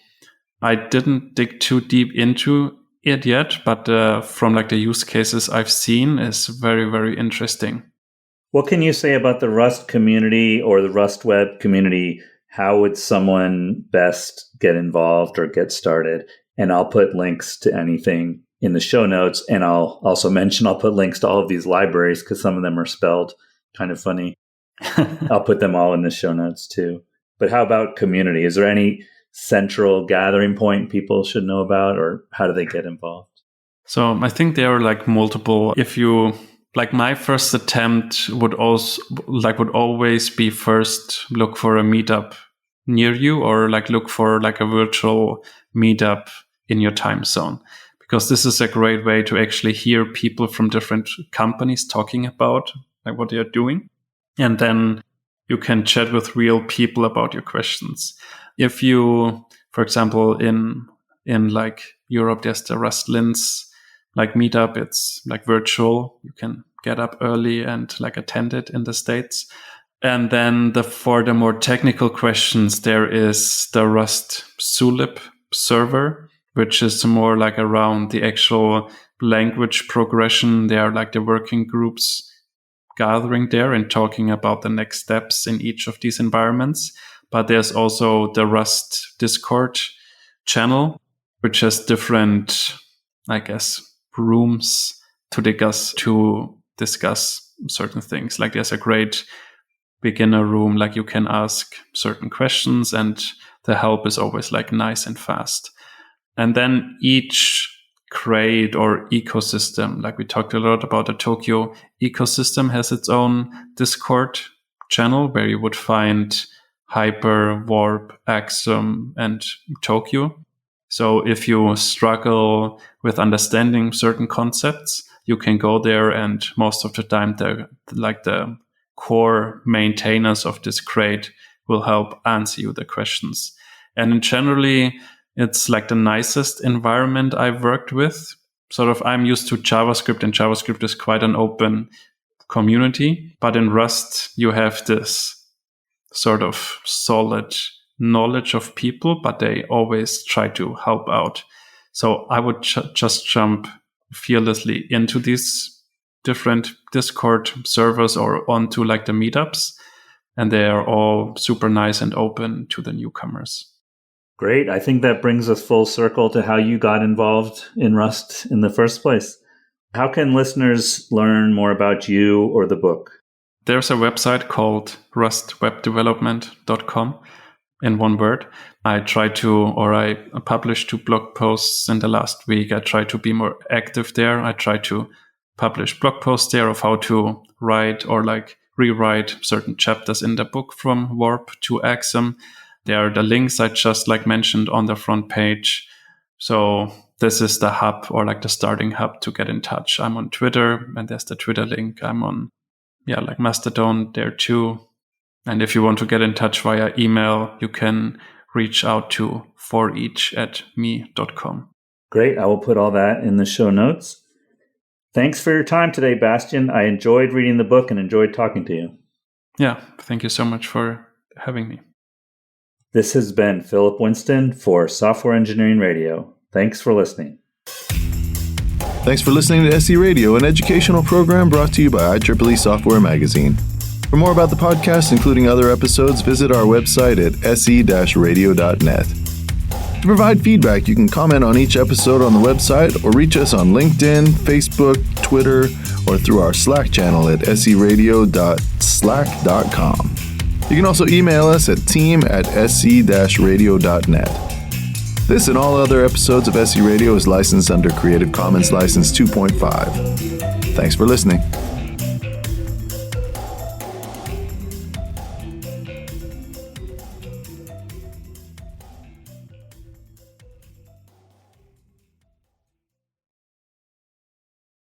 Speaker 3: I didn't dig too deep into it yet, but from like the use cases I've seen is very, very interesting.
Speaker 2: What can you say about the Rust community or the Rust web community? How would someone best get involved or get started? And I'll put links to anything in the show notes. And I'll also mention I'll put links to all of these libraries, because some of them are spelled kind of funny. I'll put them all in the show notes too. But how about community? Is there any central gathering point people should know about, or how do they get involved?
Speaker 3: So I think there are like multiple. If you like, my first attempt would always be first look for a meetup near you, or like look for like a virtual meetup in your time zone, because this is a great way to actually hear people from different companies talking about like what they are doing, and then you can chat with real people about your questions. If you, for example, in like Europe, there's the Rust-Linz like meetup. It's like virtual. You can get up early and like attend it in the States. And then for the more technical questions, there is the Rust Zulip server, which is more like around the actual language progression. They are like the working groups gathering there and talking about the next steps in each of these environments. But there's also the Rust Discord channel, which has different, I guess, rooms to discuss certain things. Like there's a great beginner room, like you can ask certain questions and the help is always like nice and fast. And then each crate or ecosystem, like we talked a lot about the Tokyo ecosystem, has its own Discord channel where you would find Hyper, Warp, Axiom, and Tokyo. So if you struggle with understanding certain concepts, you can go there, and most of the time the core maintainers of this crate will help answer you the questions. And generally, it's like the nicest environment I've worked with. Sort of, I'm used to JavaScript, and JavaScript is quite an open community. But in Rust, you have this sort of solid knowledge of people, but they always try to help out. So I would just jump fearlessly into these different Discord servers or onto like the meetups, and they are all super nice and open to the newcomers.
Speaker 2: Great. I think that brings us full circle to how you got involved in Rust in the first place. How can listeners learn more about you or the book?
Speaker 3: There's a website called rustwebdevelopment.com. In one word. I published 2 blog posts in the last week. I try to be more active there. I try to publish blog posts there of how to write or like rewrite certain chapters in the book from Warp to Axiom. There are the links I just like mentioned on the front page. So this is the hub, or like the starting hub to get in touch. I'm on Twitter, and there's the Twitter link. I'm on like Mastodon there too. And if you want to get in touch via email, you can reach out to foreach@me.com.
Speaker 2: Great. I will put all that in the show notes. Thanks for your time today, Bastian. I enjoyed reading the book and enjoyed talking to you.
Speaker 3: Yeah, thank you so much for having me.
Speaker 2: This has been Philip Winston for Software Engineering Radio. Thanks for listening.
Speaker 1: Thanks for listening to SE Radio, an educational program brought to you by IEEE Software Magazine. For more about the podcast, including other episodes, visit our website at se-radio.net. To provide feedback, you can comment on each episode on the website or reach us on LinkedIn, Facebook, Twitter, or through our Slack channel at seradio.slack.com. You can also email us at team@se-radio.net. This and all other episodes of SE Radio is licensed under Creative Commons License 2.5. Thanks for listening.